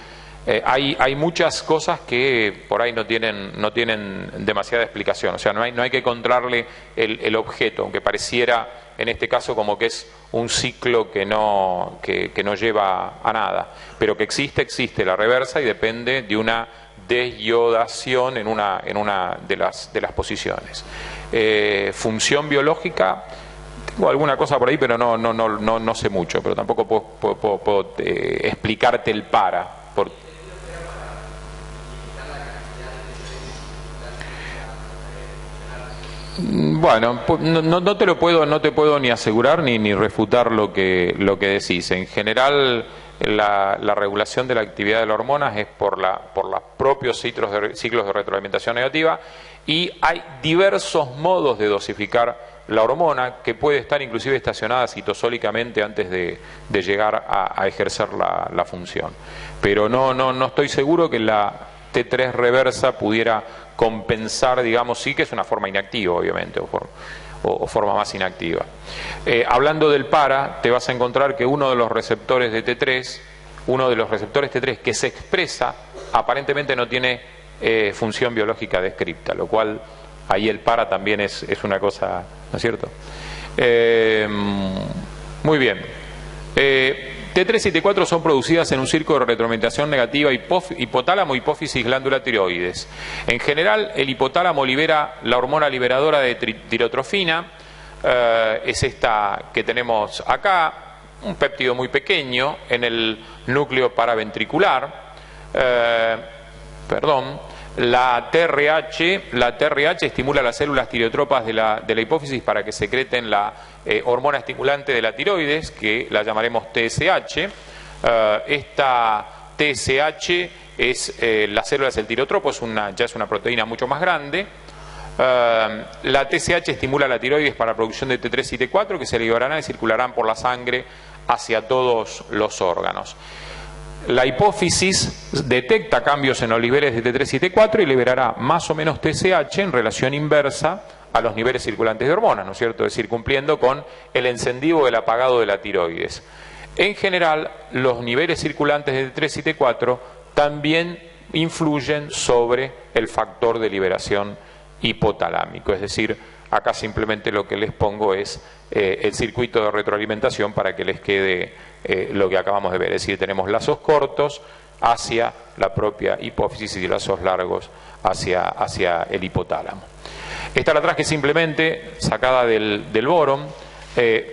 hay muchas cosas que por ahí no tienen demasiada explicación, o sea, no hay que encontrarle el objeto, aunque pareciera en este caso como que es un ciclo que no lleva a nada, pero que existe la reversa y depende de una desyodación en una de las posiciones. Función biológica, tengo alguna cosa por ahí, pero no sé mucho, pero tampoco puedo explicarte el para. Bueno, no te puedo ni asegurar ni refutar lo que decís. En general, la regulación de la actividad de las hormonas es por los propios ciclos de retroalimentación negativa, y hay diversos modos de dosificar la hormona, que puede estar inclusive estacionada citosólicamente antes de llegar a ejercer la función. Pero no estoy seguro que la T3 reversa pudiera compensar, digamos, sí que es una forma inactiva, obviamente, o forma más inactiva. Hablando del para, te vas a encontrar que uno de los receptores de T3, uno de los receptores T3 que se expresa, aparentemente no tiene función biológica descripta, lo cual ahí el para también es una cosa, ¿no es cierto? Muy bien. T3 y T4 son producidas en un círculo de retroalimentación negativa hipotálamo, hipófisis, glándula tiroides. En general, el hipotálamo libera la hormona liberadora de tirotrofina, es esta que tenemos acá, un péptido muy pequeño en el núcleo paraventricular. La TRH estimula las células tireotropas de la hipófisis para que secreten la hormona estimulante de la tiroides, que la llamaremos TSH. Esta TSH es las células del tireotropo, ya es una proteína mucho más grande. La TSH estimula la tiroides para la producción de T3 y T4, que se liberarán y circularán por la sangre hacia todos los órganos. La hipófisis detecta cambios en los niveles de T3 y T4 y liberará más o menos TSH en relación inversa a los niveles circulantes de hormonas, ¿no es cierto? Es decir, cumpliendo con el encendido o el apagado de la tiroides. En general, los niveles circulantes de T3 y T4 también influyen sobre el factor de liberación hipotalámico, es decir, acá simplemente lo que les pongo es el circuito de retroalimentación para que les quede lo que acabamos de ver, es decir, tenemos lazos cortos hacia la propia hipófisis y lazos largos hacia el hipotálamo. Esta la traje simplemente sacada del boron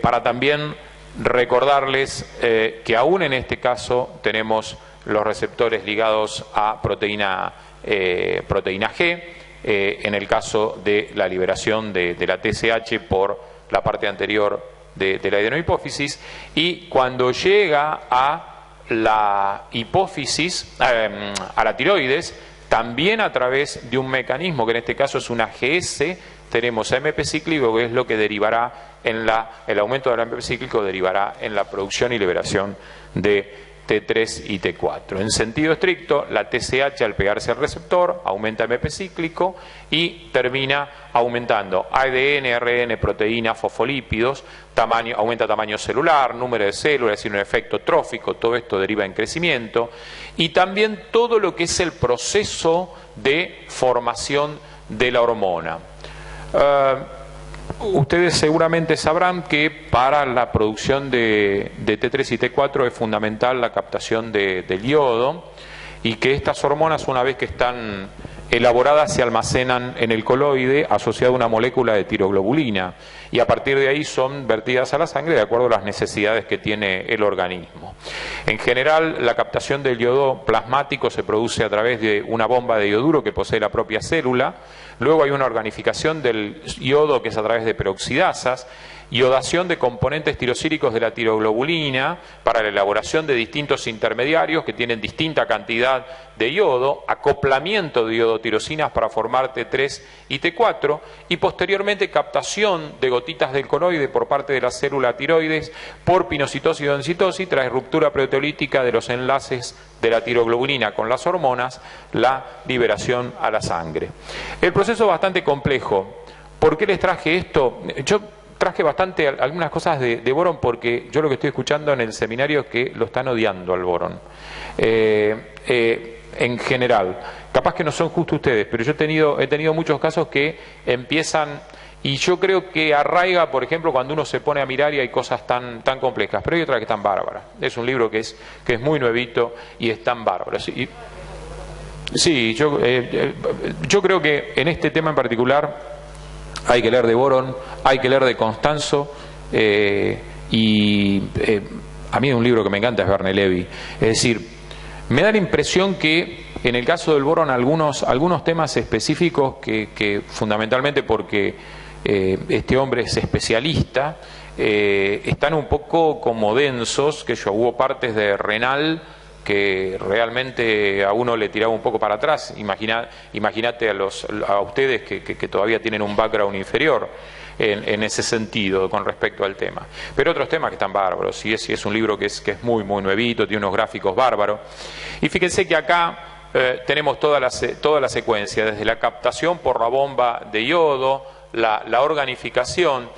para también recordarles que aún en este caso tenemos los receptores ligados a proteína G, en el caso de la liberación de la TSH por la parte anterior de la adenohipófisis, y cuando llega a la hipófisis, a la tiroides, también a través de un mecanismo que en este caso es una GS, tenemos AMP cíclico, que es lo que derivará el aumento del AMP cíclico derivará en la producción y liberación de T3 y T4. En sentido estricto, la TSH al pegarse al receptor aumenta MP cíclico y termina aumentando ADN, ARN, proteínas, fosfolípidos, aumenta tamaño celular, número de células, es decir, un efecto trófico, todo esto deriva en crecimiento, y también todo lo que es el proceso de formación de la hormona. Ustedes seguramente sabrán que para la producción de T3 y T4 es fundamental la captación del yodo, y que estas hormonas, una vez que están elaboradas, se almacenan en el coloide asociado a una molécula de tiroglobulina, y a partir de ahí son vertidas a la sangre de acuerdo a las necesidades que tiene el organismo. En general, la captación del yodo plasmático se produce a través de una bomba de yoduro que posee la propia célula. Luego hay una organificación del yodo que es a través de peroxidasas, iodación de componentes tirosílicos de la tiroglobulina para la elaboración de distintos intermediarios que tienen distinta cantidad de yodo, acoplamiento de iodotirosinas para formar T3 y T4, y posteriormente captación de gotitas del coloide por parte de la célula tiroides por pinocitosis o densitosis tras ruptura proteolítica de los enlaces de la tiroglobulina con las hormonas, la liberación a la sangre. El proceso es bastante complejo. ¿Por qué les traje esto? Yo traje algunas cosas de boron porque yo lo que estoy escuchando en el seminario es que lo están odiando al boron. En general, capaz que no son justo ustedes, pero yo he tenido muchos casos que empiezan, y yo creo que arraiga, por ejemplo, cuando uno se pone a mirar y hay cosas tan complejas, pero hay otras que están bárbaras. Es un libro que es muy nuevito y es tan bárbaro. Sí, yo creo que en este tema en particular hay que leer de Boron, hay que leer de Constanzo, y a mí un libro que me encanta es Verne Levy. Es decir, me da la impresión que en el caso del Boron algunos temas específicos que fundamentalmente porque este hombre es especialista, están un poco como densos, que hubo partes de renal que realmente a uno le tiraba un poco para atrás. Imagínate a ustedes que todavía tienen un background inferior en ese sentido con respecto al tema. Pero otros temas que están bárbaros, sí es un libro que es muy nuevito, tiene unos gráficos bárbaros. Y fíjense que acá tenemos toda la secuencia, desde la captación por la bomba de yodo, la organificación.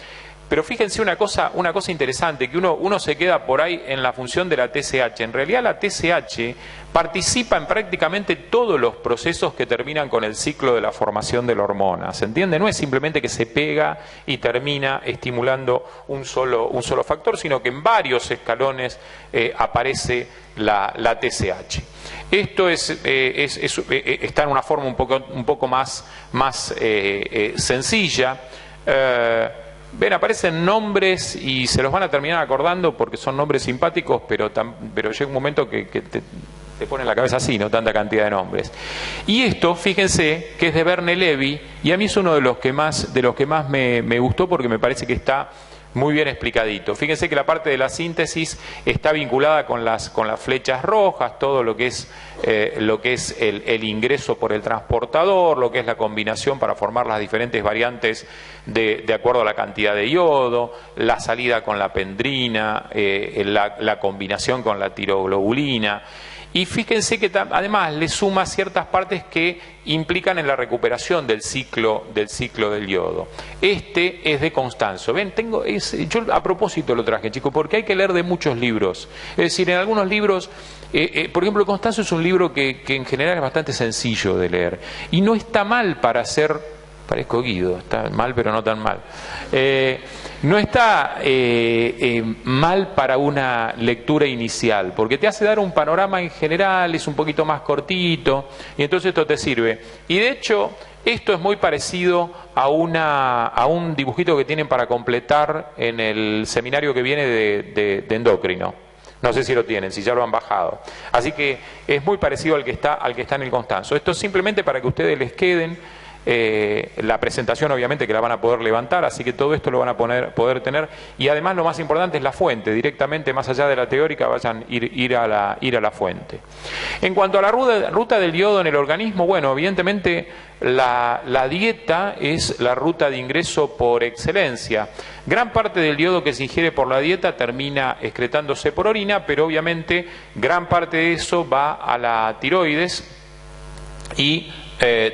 Pero fíjense una cosa interesante, que uno se queda por ahí en la función de la TSH. En realidad la TSH participa en prácticamente todos los procesos que terminan con el ciclo de la formación de la hormona. ¿Se entiende? No es simplemente que se pega y termina estimulando un solo factor, sino que en varios escalones aparece la TSH. Esto está en una forma un poco más sencilla. Ven, aparecen nombres y se los van a terminar acordando porque son nombres simpáticos, pero llega un momento que te pone la cabeza así, ¿no? Tanta cantidad de nombres. Y esto, fíjense, que es de Verne Levy, y a mí es uno de los que más me gustó porque me parece que está muy bien explicadito. Fíjense que la parte de la síntesis está vinculada con las flechas rojas, todo lo que es el ingreso por el transportador, lo que es la combinación para formar las diferentes variantes de acuerdo a la cantidad de yodo, la salida con la pendrina, la combinación con la tiroglobulina. Y fíjense que además le suma ciertas partes que implican en la recuperación del ciclo del yodo. Este es de Constanzo. Ven, yo a propósito lo traje, chicos, porque hay que leer de muchos libros. Es decir, en algunos libros, por ejemplo, Constanzo es un libro que en general es bastante sencillo de leer. Y no está mal para hacer... Parezco Guido, está mal pero no tan mal. No está mal para una lectura inicial, porque te hace dar un panorama en general, es un poquito más cortito, y entonces esto te sirve. Y de hecho, esto es muy parecido a un dibujito que tienen para completar en el seminario que viene de endocrino. No sé si lo tienen, si ya lo han bajado. Así que es muy parecido al que está en el Constanzo. Esto es simplemente para que ustedes les queden. La presentación obviamente que la van a poder levantar, así que todo esto lo van a poder tener, y además lo más importante es la fuente, directamente más allá de la teórica vayan ir a la fuente. En cuanto a la ruta del yodo en el organismo, bueno, evidentemente la dieta es la ruta de ingreso por excelencia. Gran parte del yodo que se ingiere por la dieta termina excretándose por orina, pero obviamente gran parte de eso va a la tiroides y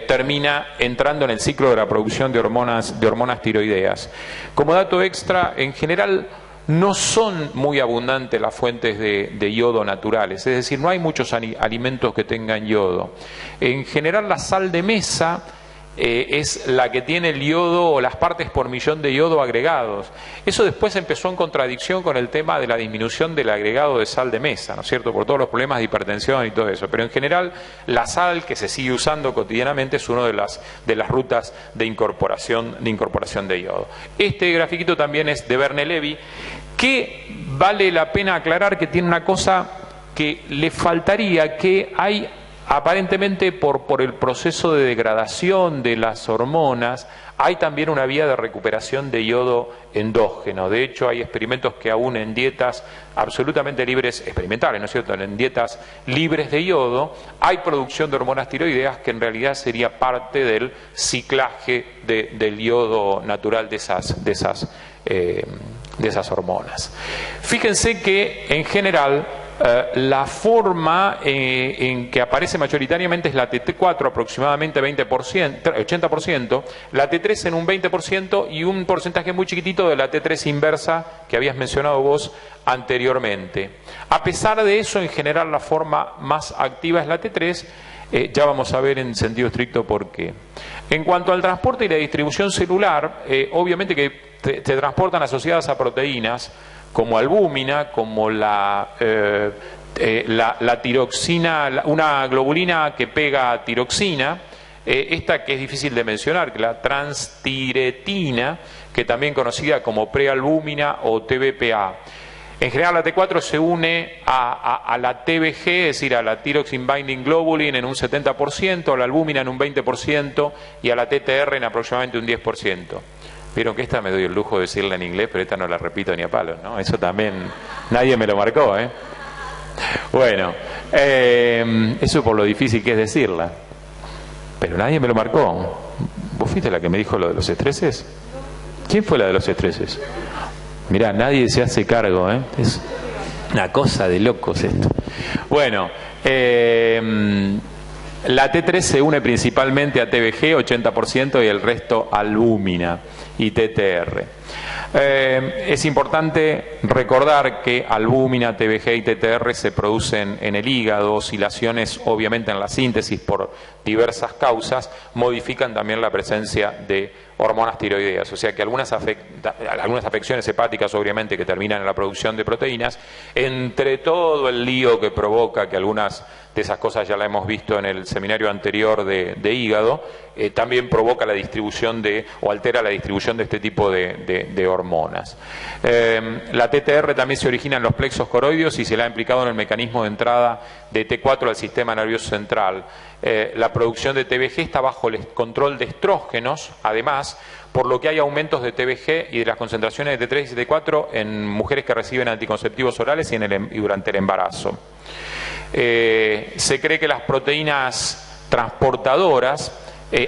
termina entrando en el ciclo de la producción de hormonas tiroideas. Como dato extra, en general no son muy abundantes las fuentes de yodo naturales, es decir, no hay muchos alimentos que tengan yodo. En general la sal de mesa es la que tiene el yodo o las partes por millón de yodo agregados. Eso después empezó en contradicción con el tema de la disminución del agregado de sal de mesa, ¿no es cierto?, por todos los problemas de hipertensión y todo eso. Pero en general la sal que se sigue usando cotidianamente es una de las rutas de incorporación de yodo. Este grafiquito también es de Verne Levy, que vale la pena aclarar que tiene una cosa que le faltaría, que hay aparentemente por el proceso de degradación de las hormonas, hay también una vía de recuperación de yodo endógeno. De hecho, hay experimentos que aún en dietas absolutamente libres, experimentales, ¿no es cierto?, en dietas libres de yodo, hay producción de hormonas tiroideas que en realidad sería parte del ciclaje del yodo natural de esas hormonas. Fíjense que en general la forma en que aparece mayoritariamente es la T4, aproximadamente 80%, la T3 en un 20% y un porcentaje muy chiquitito de la T3 inversa que habías mencionado vos anteriormente. A pesar de eso, en general la forma más activa es la T3, ya vamos a ver en sentido estricto por qué. En cuanto al transporte y la distribución celular, obviamente que te transportan asociadas a proteínas, como albúmina, como la tiroxina, una globulina que pega a tiroxina, esta que es difícil de mencionar, que la transtiretina, que también conocida como prealbúmina o TBPA. En general la T4 se une a la TBG, es decir, a la Thyroxine Binding Globulin en un 70%, a la albúmina en un 20% y a la TTR en aproximadamente un 10%. Vieron que esta me doy el lujo de decirla en inglés, pero esta no la repito ni a palos, ¿no? Eso también nadie me lo marcó, ¿eh? Bueno, eso por lo difícil que es decirla. Pero nadie me lo marcó. ¿Vos fuiste la que me dijo lo de los estreses? ¿Quién fue la de los estreses? Mirá, nadie se hace cargo, ¿eh? Es una cosa de locos esto. Bueno, la T3 se une principalmente a TBG, 80%, y el resto a albúmina y TTR. Es importante recordar que albúmina, TBG y TTR se producen en el hígado. Oscilaciones obviamente en la síntesis por diversas causas modifican también la presencia de hormonas tiroideas, o sea que algunas afecciones hepáticas obviamente que terminan en la producción de proteínas, entre todo el lío que provoca, que algunas de esas cosas ya la hemos visto en el seminario anterior de hígado, también provoca la distribución o altera la distribución de este tipo de hormonas. La TTR también se origina en los plexos coroideos y se la ha implicado en el mecanismo de entrada de T4 al sistema nervioso central. La producción de TBG está bajo el control de estrógenos, además, por lo que hay aumentos de TBG y de las concentraciones de T3 y T4 en mujeres que reciben anticonceptivos orales y durante el embarazo. Se cree que las proteínas transportadoras,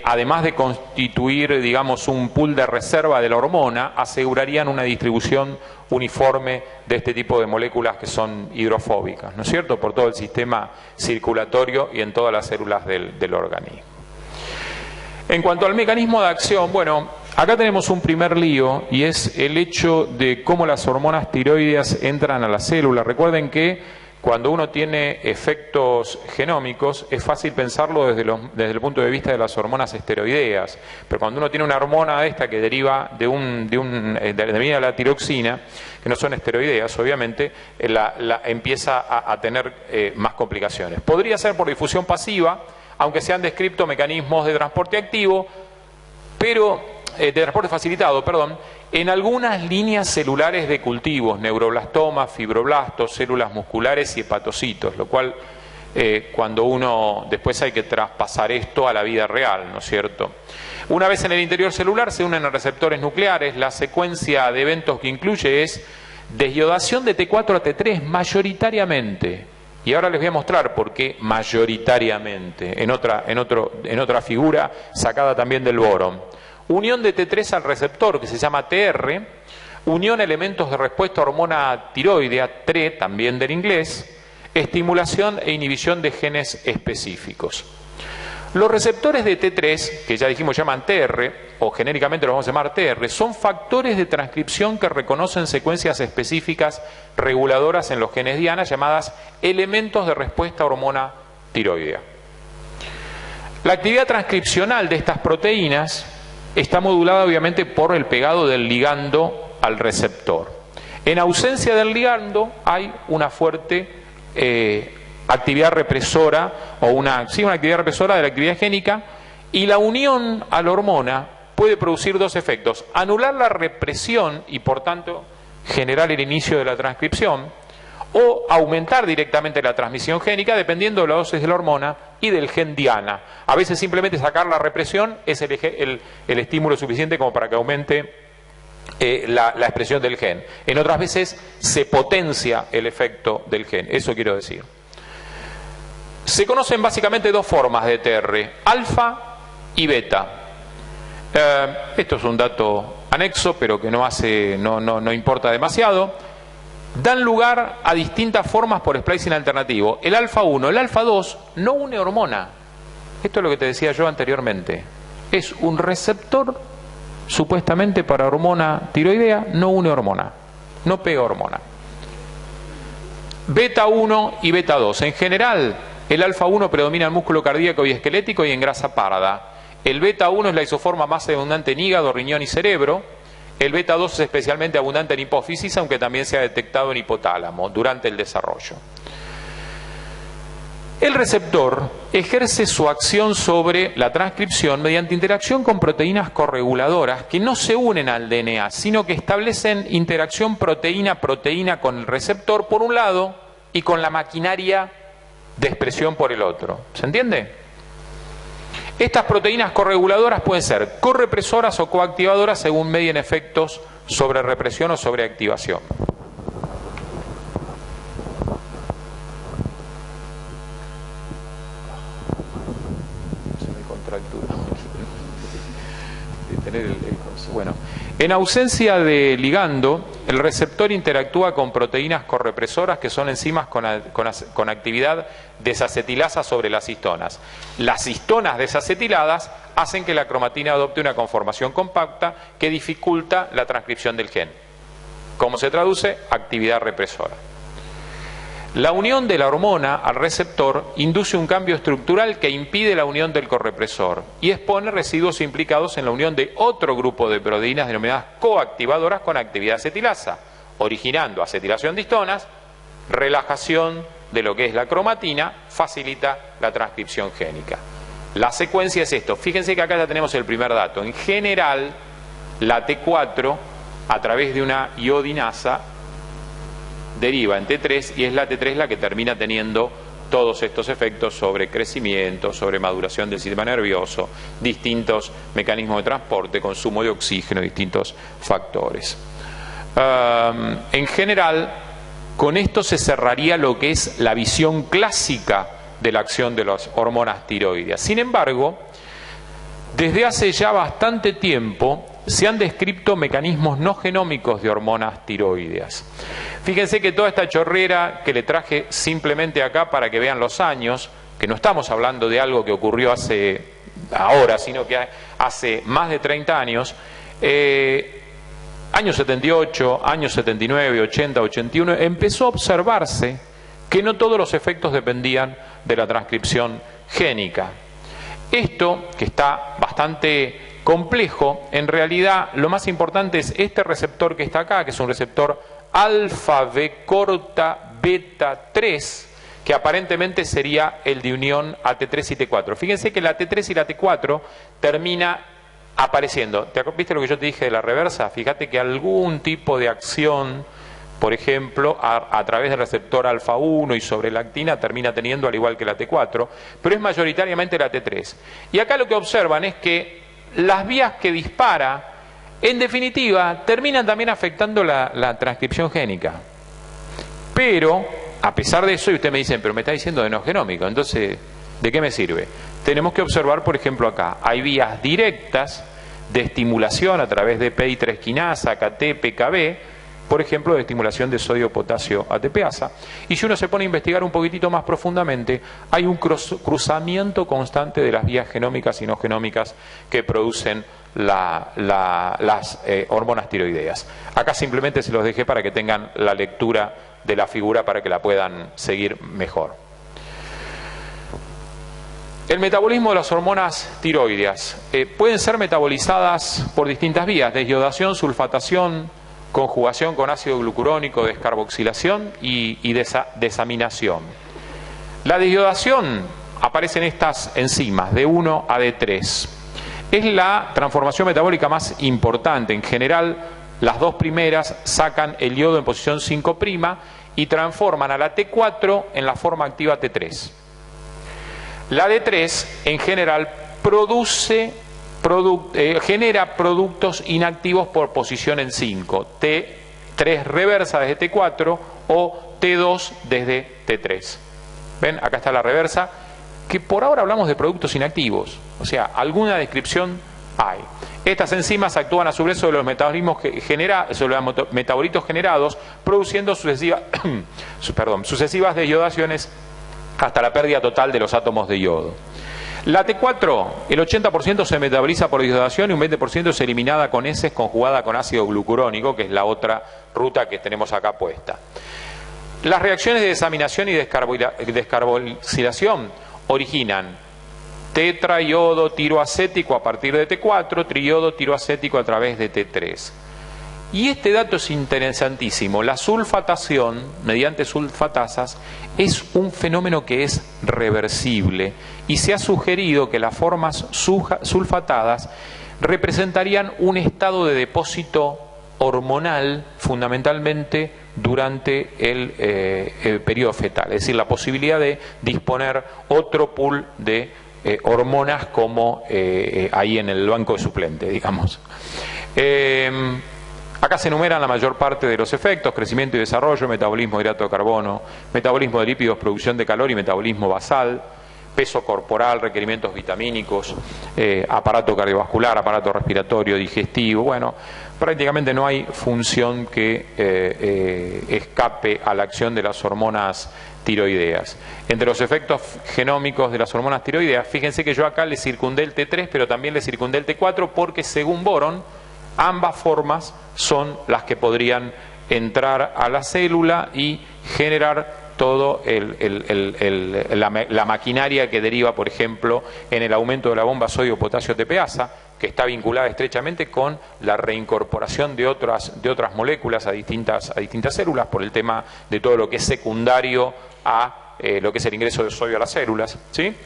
además de constituir, digamos, un pool de reserva de la hormona, asegurarían una distribución uniforme de este tipo de moléculas que son hidrofóbicas, ¿no es cierto?, por todo el sistema circulatorio y en todas las células del organismo. En cuanto al mecanismo de acción, bueno, acá tenemos un primer lío y es el hecho de cómo las hormonas tiroideas entran a la célula. Recuerden que cuando uno tiene efectos genómicos es fácil pensarlo desde el punto de vista de las hormonas esteroideas, pero cuando uno tiene una hormona esta que deriva de la tiroxina, que no son esteroideas, obviamente, empieza a tener más complicaciones. Podría ser por difusión pasiva, aunque se han descrito mecanismos de transporte activo, de transporte facilitado, perdón, en algunas líneas celulares de cultivos, neuroblastomas, fibroblastos, células musculares y hepatocitos, lo cual cuando uno después hay que traspasar esto a la vida real, ¿no es cierto? Una vez en el interior celular se unen a receptores nucleares. La secuencia de eventos que incluye es desiodación de T4 a T3 mayoritariamente. Y ahora les voy a mostrar por qué mayoritariamente, en otra figura sacada también del borón. Unión de T3 al receptor, que se llama TR, unión elementos de respuesta a hormona tiroidea, TRE, también del inglés, estimulación e inhibición de genes específicos. Los receptores de T3, que ya dijimos llaman TR, o genéricamente los vamos a llamar TR, son factores de transcripción que reconocen secuencias específicas reguladoras en los genes diana, llamadas elementos de respuesta a hormona tiroidea. La actividad transcripcional de estas proteínas está modulada obviamente por el pegado del ligando al receptor. En ausencia del ligando hay una fuerte actividad represora, o una actividad represora de la actividad génica, y la unión a la hormona puede producir dos efectos: anular la represión y por tanto generar el inicio de la transcripción, o aumentar directamente la transmisión génica dependiendo de la dosis de la hormona y del gen diana. A veces simplemente sacar la represión es el estímulo suficiente como para que aumente la expresión del gen. En otras veces se potencia el efecto del gen, eso quiero decir. Se conocen básicamente dos formas de TR, alfa y beta. Esto es un dato anexo, pero que no importa demasiado. Dan lugar a distintas formas por splicing alternativo. El alfa 1, el alfa 2 no une hormona. Esto es lo que te decía yo anteriormente. Es un receptor supuestamente para hormona tiroidea, no une hormona, no pega hormona. Beta 1 y beta 2. En general, el alfa 1 predomina en músculo cardíaco y esquelético y en grasa parda. El beta 1 es la isoforma más abundante en hígado, riñón y cerebro. El beta 2 es especialmente abundante en hipófisis, aunque también se ha detectado en hipotálamo durante el desarrollo. El receptor ejerce su acción sobre la transcripción mediante interacción con proteínas correguladoras que no se unen al DNA, sino que establecen interacción proteína-proteína con el receptor por un lado y con la maquinaria de expresión por el otro. ¿Se entiende? Estas proteínas correguladoras pueden ser correpresoras o coactivadoras según medien efectos sobre represión o sobre activación. Bueno, en ausencia de ligando, el receptor interactúa con proteínas correpresoras que son enzimas con actividad desacetilasa sobre las histonas. Las histonas desacetiladas hacen que la cromatina adopte una conformación compacta que dificulta la transcripción del gen. ¿Cómo se traduce? Actividad represora. La unión de la hormona al receptor induce un cambio estructural que impide la unión del correpresor y expone residuos implicados en la unión de otro grupo de proteínas denominadas coactivadoras con actividad acetilasa, originando acetilación de histonas, relajación de lo que es la cromatina, facilita la transcripción génica. La secuencia es esto. Fíjense que acá ya tenemos el primer dato. En general, la T4, a través de una iodinasa, deriva en T3 y es la T3 la que termina teniendo todos estos efectos sobre crecimiento, sobre maduración del sistema nervioso, distintos mecanismos de transporte, consumo de oxígeno, distintos factores. En general, con esto se cerraría lo que es la visión clásica de la acción de las hormonas tiroideas. Sin embargo, desde hace ya bastante tiempo se han descrito mecanismos no genómicos de hormonas tiroideas. Fíjense que toda esta chorrera que le traje simplemente acá para que vean los años, que no estamos hablando de algo que ocurrió ahora, sino que hace más de 30 años, años 78, años 79, 80, 81, empezó a observarse que no todos los efectos dependían de la transcripción génica. Esto, que está bastante complejo, en realidad lo más importante es este receptor que está acá, que es un receptor alfa B corta beta 3, que aparentemente sería el de unión a T3 y T4. Fíjense que la T3 y la T4 termina apareciendo. ¿Viste lo que yo te dije de la reversa? Fíjate que algún tipo de acción, por ejemplo, a través del receptor alfa 1 y sobre la actina termina teniendo al igual que la T4, pero es mayoritariamente la T3. Y acá lo que observan es que las vías que dispara, en definitiva, terminan también afectando la transcripción génica. Pero, a pesar de eso, y ustedes me dicen, pero me está diciendo de no genómico, entonces, ¿de qué me sirve? Tenemos que observar, por ejemplo, acá, hay vías directas de estimulación a través de PI3 quinasa, KT, PKB, por ejemplo, de estimulación de sodio-potasio ATPasa. Y si uno se pone a investigar un poquitito más profundamente, hay un cruzamiento constante de las vías genómicas y no genómicas que producen las hormonas tiroideas. Acá simplemente se los dejé para que tengan la lectura de la figura para que la puedan seguir mejor. El metabolismo de las hormonas tiroideas pueden ser metabolizadas por distintas vías: desyodación, sulfatación, conjugación con ácido glucurónico, descarboxilación y desaminación. La desyodación aparece en estas enzimas de 1 a D3. Es la transformación metabólica más importante. En general, las dos primeras sacan el yodo en posición 5' y transforman a la T4 en la forma activa T3. La D3 en general genera productos inactivos por posición en 5, T3 reversa desde T4 o T2 desde T3. ¿Ven? Acá está la reversa, que por ahora hablamos de productos inactivos, o sea, alguna descripción hay. Estas enzimas actúan a su vez sobre los metabolitos generados, produciendo sucesivas desyodaciones hasta la pérdida total de los átomos de yodo. La T4, el 80% se metaboliza por desyodación y un 20% es eliminada con heces conjugada con ácido glucurónico, que es la otra ruta que tenemos acá puesta. Las reacciones de desaminación y descarboxilación originan tetraiodo tiroacético a partir de T4, triodo tiroacético a través de T3. Y este dato es interesantísimo. La sulfatación, mediante sulfatasas, es un fenómeno que es reversible y se ha sugerido que las formas sulfatadas representarían un estado de depósito hormonal fundamentalmente durante el periodo fetal, es decir, la posibilidad de disponer otro pool de hormonas como ahí en el banco de suplente, digamos. Acá se enumeran la mayor parte de los efectos: crecimiento y desarrollo, metabolismo de hidrato de carbono, metabolismo de lípidos, producción de calor y metabolismo basal, peso corporal, requerimientos vitamínicos, aparato cardiovascular, aparato respiratorio, digestivo. Bueno, prácticamente no hay función que escape a la acción de las hormonas tiroideas. Entre los efectos genómicos de las hormonas tiroideas, fíjense que yo acá le circundé el T3, pero también le circundé el T4, porque según Boron, ambas formas son las que podrían entrar a la célula y generar todo la maquinaria que deriva, por ejemplo, en el aumento de la bomba sodio-potasio TPasa, que está vinculada estrechamente con la reincorporación de otras moléculas a distintas células, por el tema de todo lo que es secundario a lo que es el ingreso de sodio a las células, ¿sí?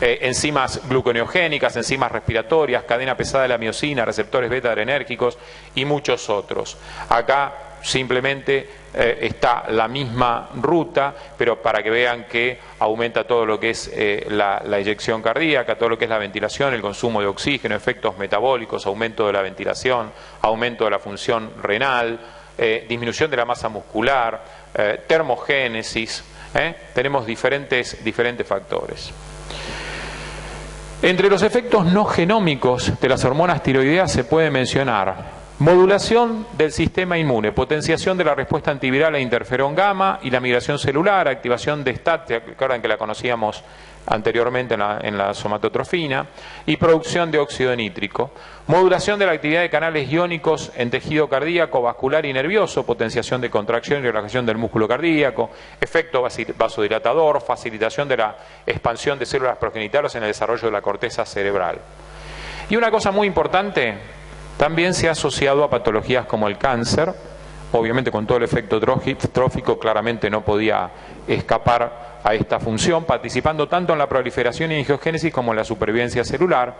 Enzimas gluconeogénicas, enzimas respiratorias, cadena pesada de la miosina, receptores beta-adrenérgicos y muchos otros. Acá simplemente está la misma ruta, pero para que vean que aumenta todo lo que es la eyección cardíaca, todo lo que es la ventilación, el consumo de oxígeno, efectos metabólicos, aumento de la ventilación, aumento de la función renal, disminución de la masa muscular, termogénesis, tenemos diferentes factores. Entre los efectos no genómicos de las hormonas tiroideas se puede mencionar modulación del sistema inmune, potenciación de la respuesta antiviral a interferón gamma y la migración celular, activación de STAT, recuerdan que la conocíamos anteriormente en la somatotrofina, y producción de óxido nítrico, modulación de la actividad de canales iónicos en tejido cardíaco, vascular y nervioso, potenciación de contracción y relajación del músculo cardíaco, efecto vasodilatador, facilitación de la expansión de células progenitales en el desarrollo de la corteza cerebral. Y una cosa muy importante, también se ha asociado a patologías como el cáncer. Obviamente con todo el efecto trófico claramente no podía escapar a esta función, participando tanto en la proliferación y angiogénesis como en la supervivencia celular.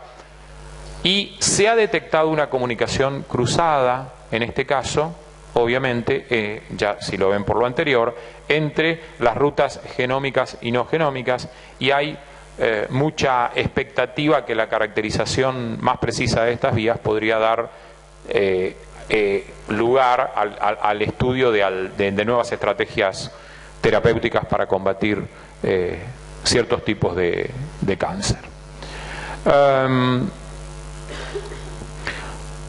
Y se ha detectado una comunicación cruzada, en este caso, obviamente, ya si lo ven por lo anterior, entre las rutas genómicas y no genómicas, y hay mucha expectativa que la caracterización más precisa de estas vías podría dar lugar al estudio de nuevas estrategias terapéuticas para combatir ciertos tipos de cáncer.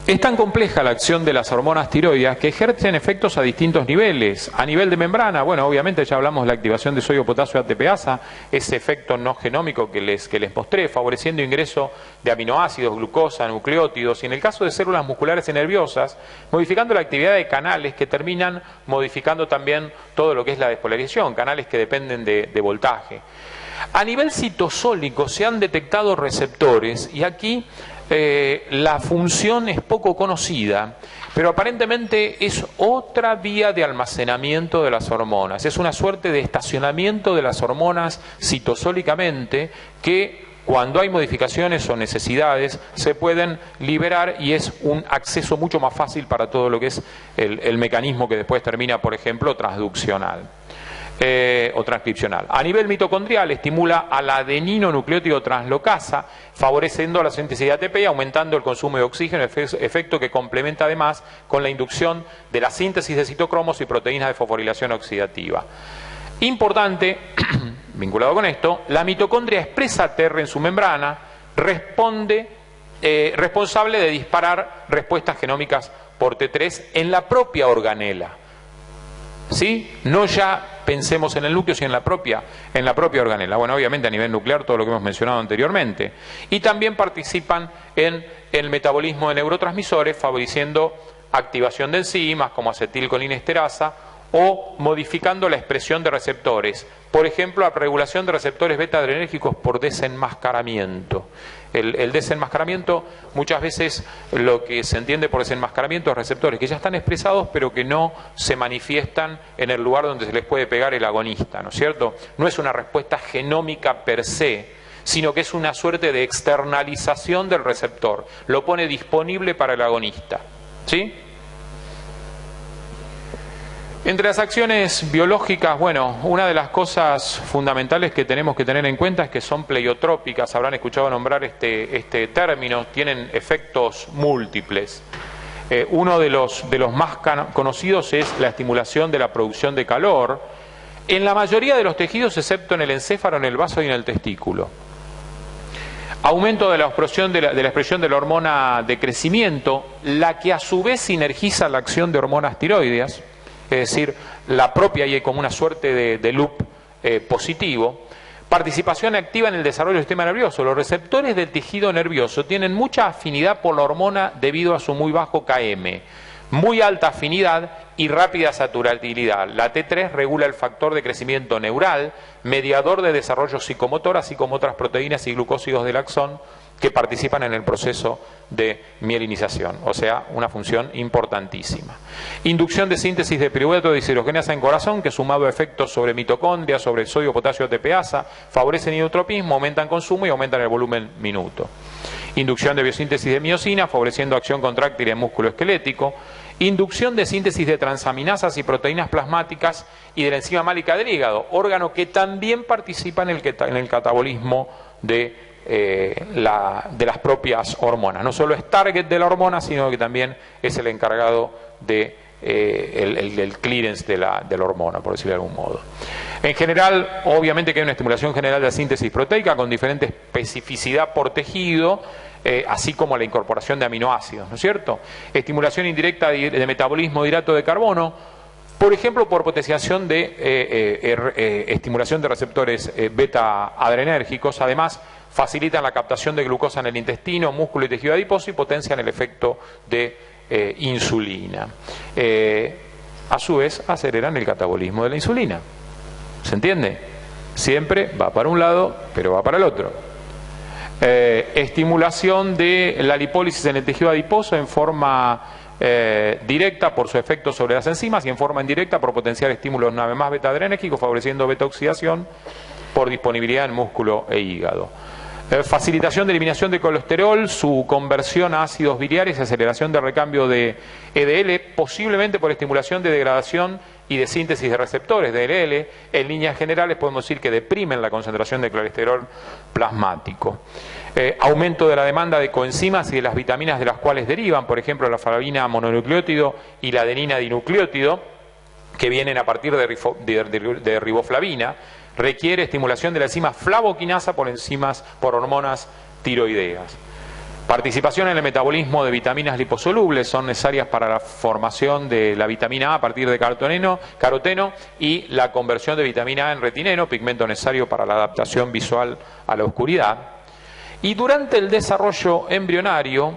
Es tan compleja la acción de las hormonas tiroideas que ejercen efectos a distintos niveles. A nivel de membrana, bueno, obviamente ya hablamos de la activación de sodio-potasio ATPasa, ese efecto no genómico que les mostré, favoreciendo ingreso de aminoácidos, glucosa, nucleótidos, y en el caso de células musculares y nerviosas, modificando la actividad de canales que terminan modificando también todo lo que es la despolarización, canales que dependen de voltaje. A nivel citosólico se han detectado receptores, y aquí la función es poco conocida, pero aparentemente es otra vía de almacenamiento de las hormonas, es una suerte de estacionamiento de las hormonas citosólicamente que cuando hay modificaciones o necesidades se pueden liberar, y es un acceso mucho más fácil para todo lo que es el mecanismo que después termina, por ejemplo, transduccional. O transcripcional. A nivel mitocondrial estimula a la adeninonucleótido translocasa, favoreciendo la síntesis de ATP y aumentando el consumo de oxígeno, efecto que complementa además con la inducción de la síntesis de citocromos y proteínas de fosforilación oxidativa. Importante, vinculado con esto, la mitocondria expresa TR en su membrana, responsable de disparar respuestas genómicas por T3 en la propia organela. ¿Sí? No ya pensemos en el núcleo, sino en la propia organela. Bueno, obviamente a nivel nuclear todo lo que hemos mencionado anteriormente. Y también participan en el metabolismo de neurotransmisores, favoreciendo activación de enzimas como acetilcolinesterasa o modificando la expresión de receptores. Por ejemplo, la regulación de receptores beta-adrenérgicos por desenmascaramiento. El desenmascaramiento, muchas veces lo que se entiende por desenmascaramiento es receptores que ya están expresados pero que no se manifiestan en el lugar donde se les puede pegar el agonista, ¿no es cierto? No es una respuesta genómica per se, sino que es una suerte de externalización del receptor. Lo pone disponible para el agonista, ¿sí? Entre las acciones biológicas, bueno, una de las cosas fundamentales que tenemos que tener en cuenta es que son pleiotrópicas. Habrán escuchado nombrar este término, tienen efectos múltiples. Uno de los más conocidos es la estimulación de la producción de calor en la mayoría de los tejidos, excepto en el encéfalo, en el vaso y en el testículo. Aumento de la expresión de la hormona de crecimiento, la que a su vez sinergiza la acción de hormonas tiroideas, es decir, la propia, y hay como una suerte de loop positivo. Participación activa en el desarrollo del sistema nervioso. Los receptores del tejido nervioso tienen mucha afinidad por la hormona debido a su muy bajo Km, muy alta afinidad y rápida saturabilidad. La T3 regula el factor de crecimiento neural, mediador de desarrollo psicomotor, así como otras proteínas y glucósidos del axón que participan en el proceso de mielinización, o sea, una función importantísima. Inducción de síntesis de piruvato de deshidrogenasa en corazón, que sumado a efectos sobre mitocondria, sobre el sodio, potasio, ATPasa, favorecen inotropismo, aumentan consumo y aumentan el volumen minuto. Inducción de biosíntesis de miosina, favoreciendo acción contráctil en músculo esquelético. Inducción de síntesis de transaminasas y proteínas plasmáticas y de la enzima málica del hígado, órgano que también participa en el catabolismo de las propias hormonas. No solo es target de la hormona, sino que también es el encargado de el clearance de la hormona, por decirlo de algún modo. En general, obviamente que hay una estimulación general de la síntesis proteica con diferente especificidad por tejido, así como la incorporación de aminoácidos, ¿no es cierto? Estimulación indirecta de metabolismo de hidrato de carbono, por ejemplo, por potenciación de estimulación de receptores beta adrenérgicos. Además, facilitan la captación de glucosa en el intestino, músculo y tejido adiposo y potencian el efecto de insulina. A su vez, aceleran el catabolismo de la insulina. ¿Se entiende? Siempre va para un lado, pero va para el otro. Estimulación de la lipólisis en el tejido adiposo en forma directa por su efecto sobre las enzimas y en forma indirecta por potenciar estímulos una vez más beta-adrenérgicos, favoreciendo beta-oxidación por disponibilidad en músculo e hígado. Facilitación de eliminación de colesterol, su conversión a ácidos biliares y aceleración de recambio de EDL, posiblemente por estimulación de degradación y de síntesis de receptores de EDL. En líneas generales podemos decir que deprimen la concentración de colesterol plasmático. Aumento de la demanda de coenzimas y de las vitaminas de las cuales derivan, por ejemplo, la flavina mononucleótido y la adenina dinucleótido, que vienen a partir de riboflavina. Requiere estimulación de la enzima flavoquinasa por hormonas tiroideas. Participación en el metabolismo de vitaminas liposolubles, son necesarias para la formación de la vitamina A a partir de caroteno y la conversión de vitamina A en retineno, pigmento necesario para la adaptación visual a la oscuridad. Y durante el desarrollo embrionario,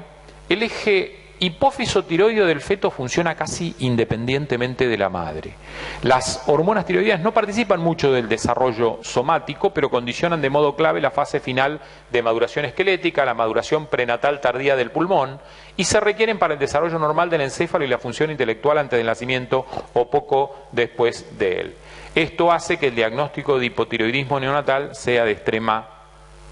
el eje hipófiso tiroideo del feto funciona casi independientemente de la madre. Las hormonas tiroideas no participan mucho del desarrollo somático, pero condicionan de modo clave la fase final de maduración esquelética, la maduración prenatal tardía del pulmón, y se requieren para el desarrollo normal del encéfalo y la función intelectual antes del nacimiento o poco después de él. Esto hace que el diagnóstico de hipotiroidismo neonatal sea de extrema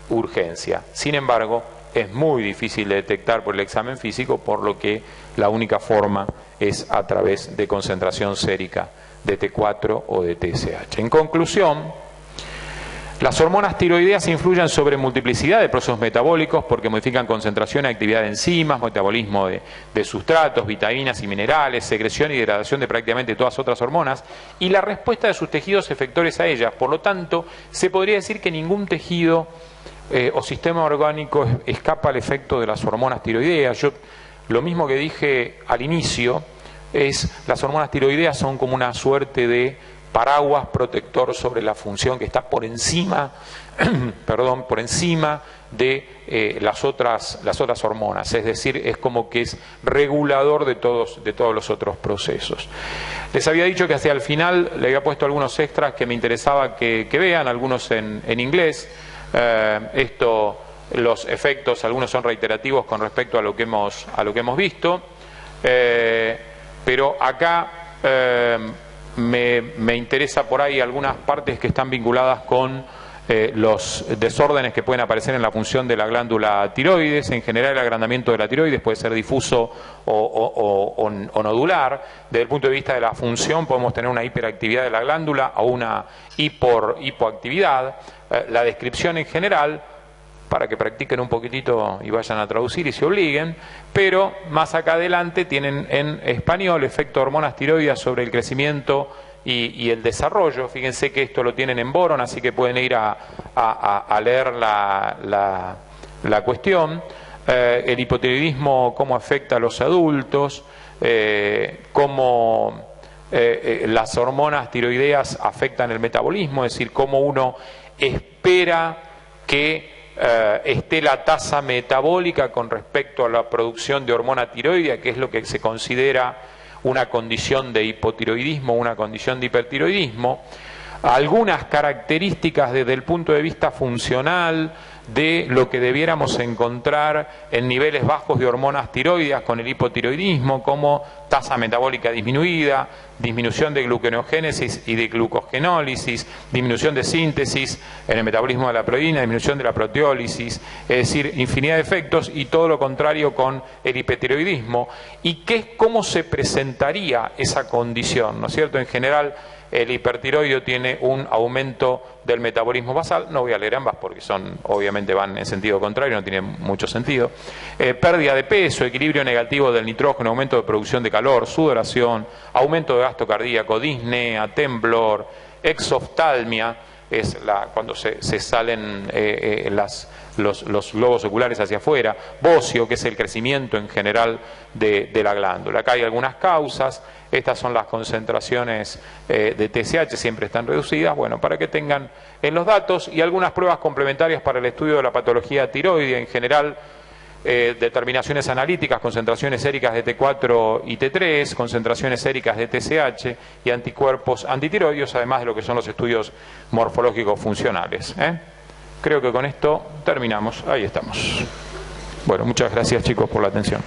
urgencia. Sin embargo, es muy difícil de detectar por el examen físico, por lo que la única forma es a través de concentración sérica de T4 o de TSH. En conclusión, las hormonas tiroideas influyen sobre multiplicidad de procesos metabólicos porque modifican concentración y actividad de enzimas, metabolismo de sustratos, vitaminas y minerales, secreción y degradación de prácticamente todas otras hormonas y la respuesta de sus tejidos efectores a ellas. Por lo tanto, se podría decir que ningún tejido o sistema orgánico escapa al efecto de las hormonas tiroideas. Yo lo mismo que dije al inicio las hormonas tiroideas son como una suerte de paraguas protector sobre la función que está por encima, por encima de las otras hormonas, es decir, es como que es regulador de todos los otros procesos. Les había dicho que hacia el final le había puesto algunos extras que me interesaba que vean, algunos en inglés. Los efectos, algunos son reiterativos con respecto a lo que hemos visto, pero acá me interesa por ahí algunas partes que están vinculadas con los desórdenes que pueden aparecer en la función de la glándula tiroides. En general, el agrandamiento de la tiroides puede ser difuso o nodular. Desde el punto de vista de la función, podemos tener una hiperactividad de la glándula o una hipoactividad. La descripción en general, para que practiquen un poquitito y vayan a traducir y se obliguen, pero más acá adelante tienen en español efecto hormonas tiroides sobre el crecimiento y el desarrollo. Fíjense que esto lo tienen en Boron, así que pueden ir a leer la cuestión. El hipotiroidismo, cómo afecta a los adultos, cómo las hormonas tiroideas afectan el metabolismo, es decir, cómo uno espera que esté la tasa metabólica con respecto a la producción de hormona tiroidea, que es lo que se considera una condición de hipotiroidismo, una condición de hipertiroidismo. Algunas características desde el punto de vista funcional de lo que debiéramos encontrar en niveles bajos de hormonas tiroideas con el hipotiroidismo, como tasa metabólica disminuida, disminución de gluconeogénesis y de glucogenólisis, disminución de síntesis en el metabolismo de la proteína, disminución de la proteólisis, es decir, infinidad de efectos, y todo lo contrario con el hipertiroidismo. ¿Y cómo se presentaría esa condición? ¿No es cierto? En general, el hipertiroideo tiene un aumento del metabolismo basal. No voy a leer ambas porque obviamente van en sentido contrario, no tiene mucho sentido. Pérdida de peso, equilibrio negativo del nitrógeno, aumento de producción de calor, sudoración, aumento de gasto cardíaco, disnea, temblor, exoftalmia, es cuando se salen los globos oculares hacia afuera, bocio, que es el crecimiento en general de la glándula. Acá hay algunas causas. Estas son las concentraciones de TSH, siempre están reducidas, bueno, para que tengan en los datos, y algunas pruebas complementarias para el estudio de la patología tiroidea en general, determinaciones analíticas, concentraciones séricas de T4 y T3, concentraciones séricas de TSH y anticuerpos antitiroideos, además de lo que son los estudios morfológicos funcionales. Creo que con esto terminamos. Ahí estamos. Bueno, muchas gracias, chicos, por la atención.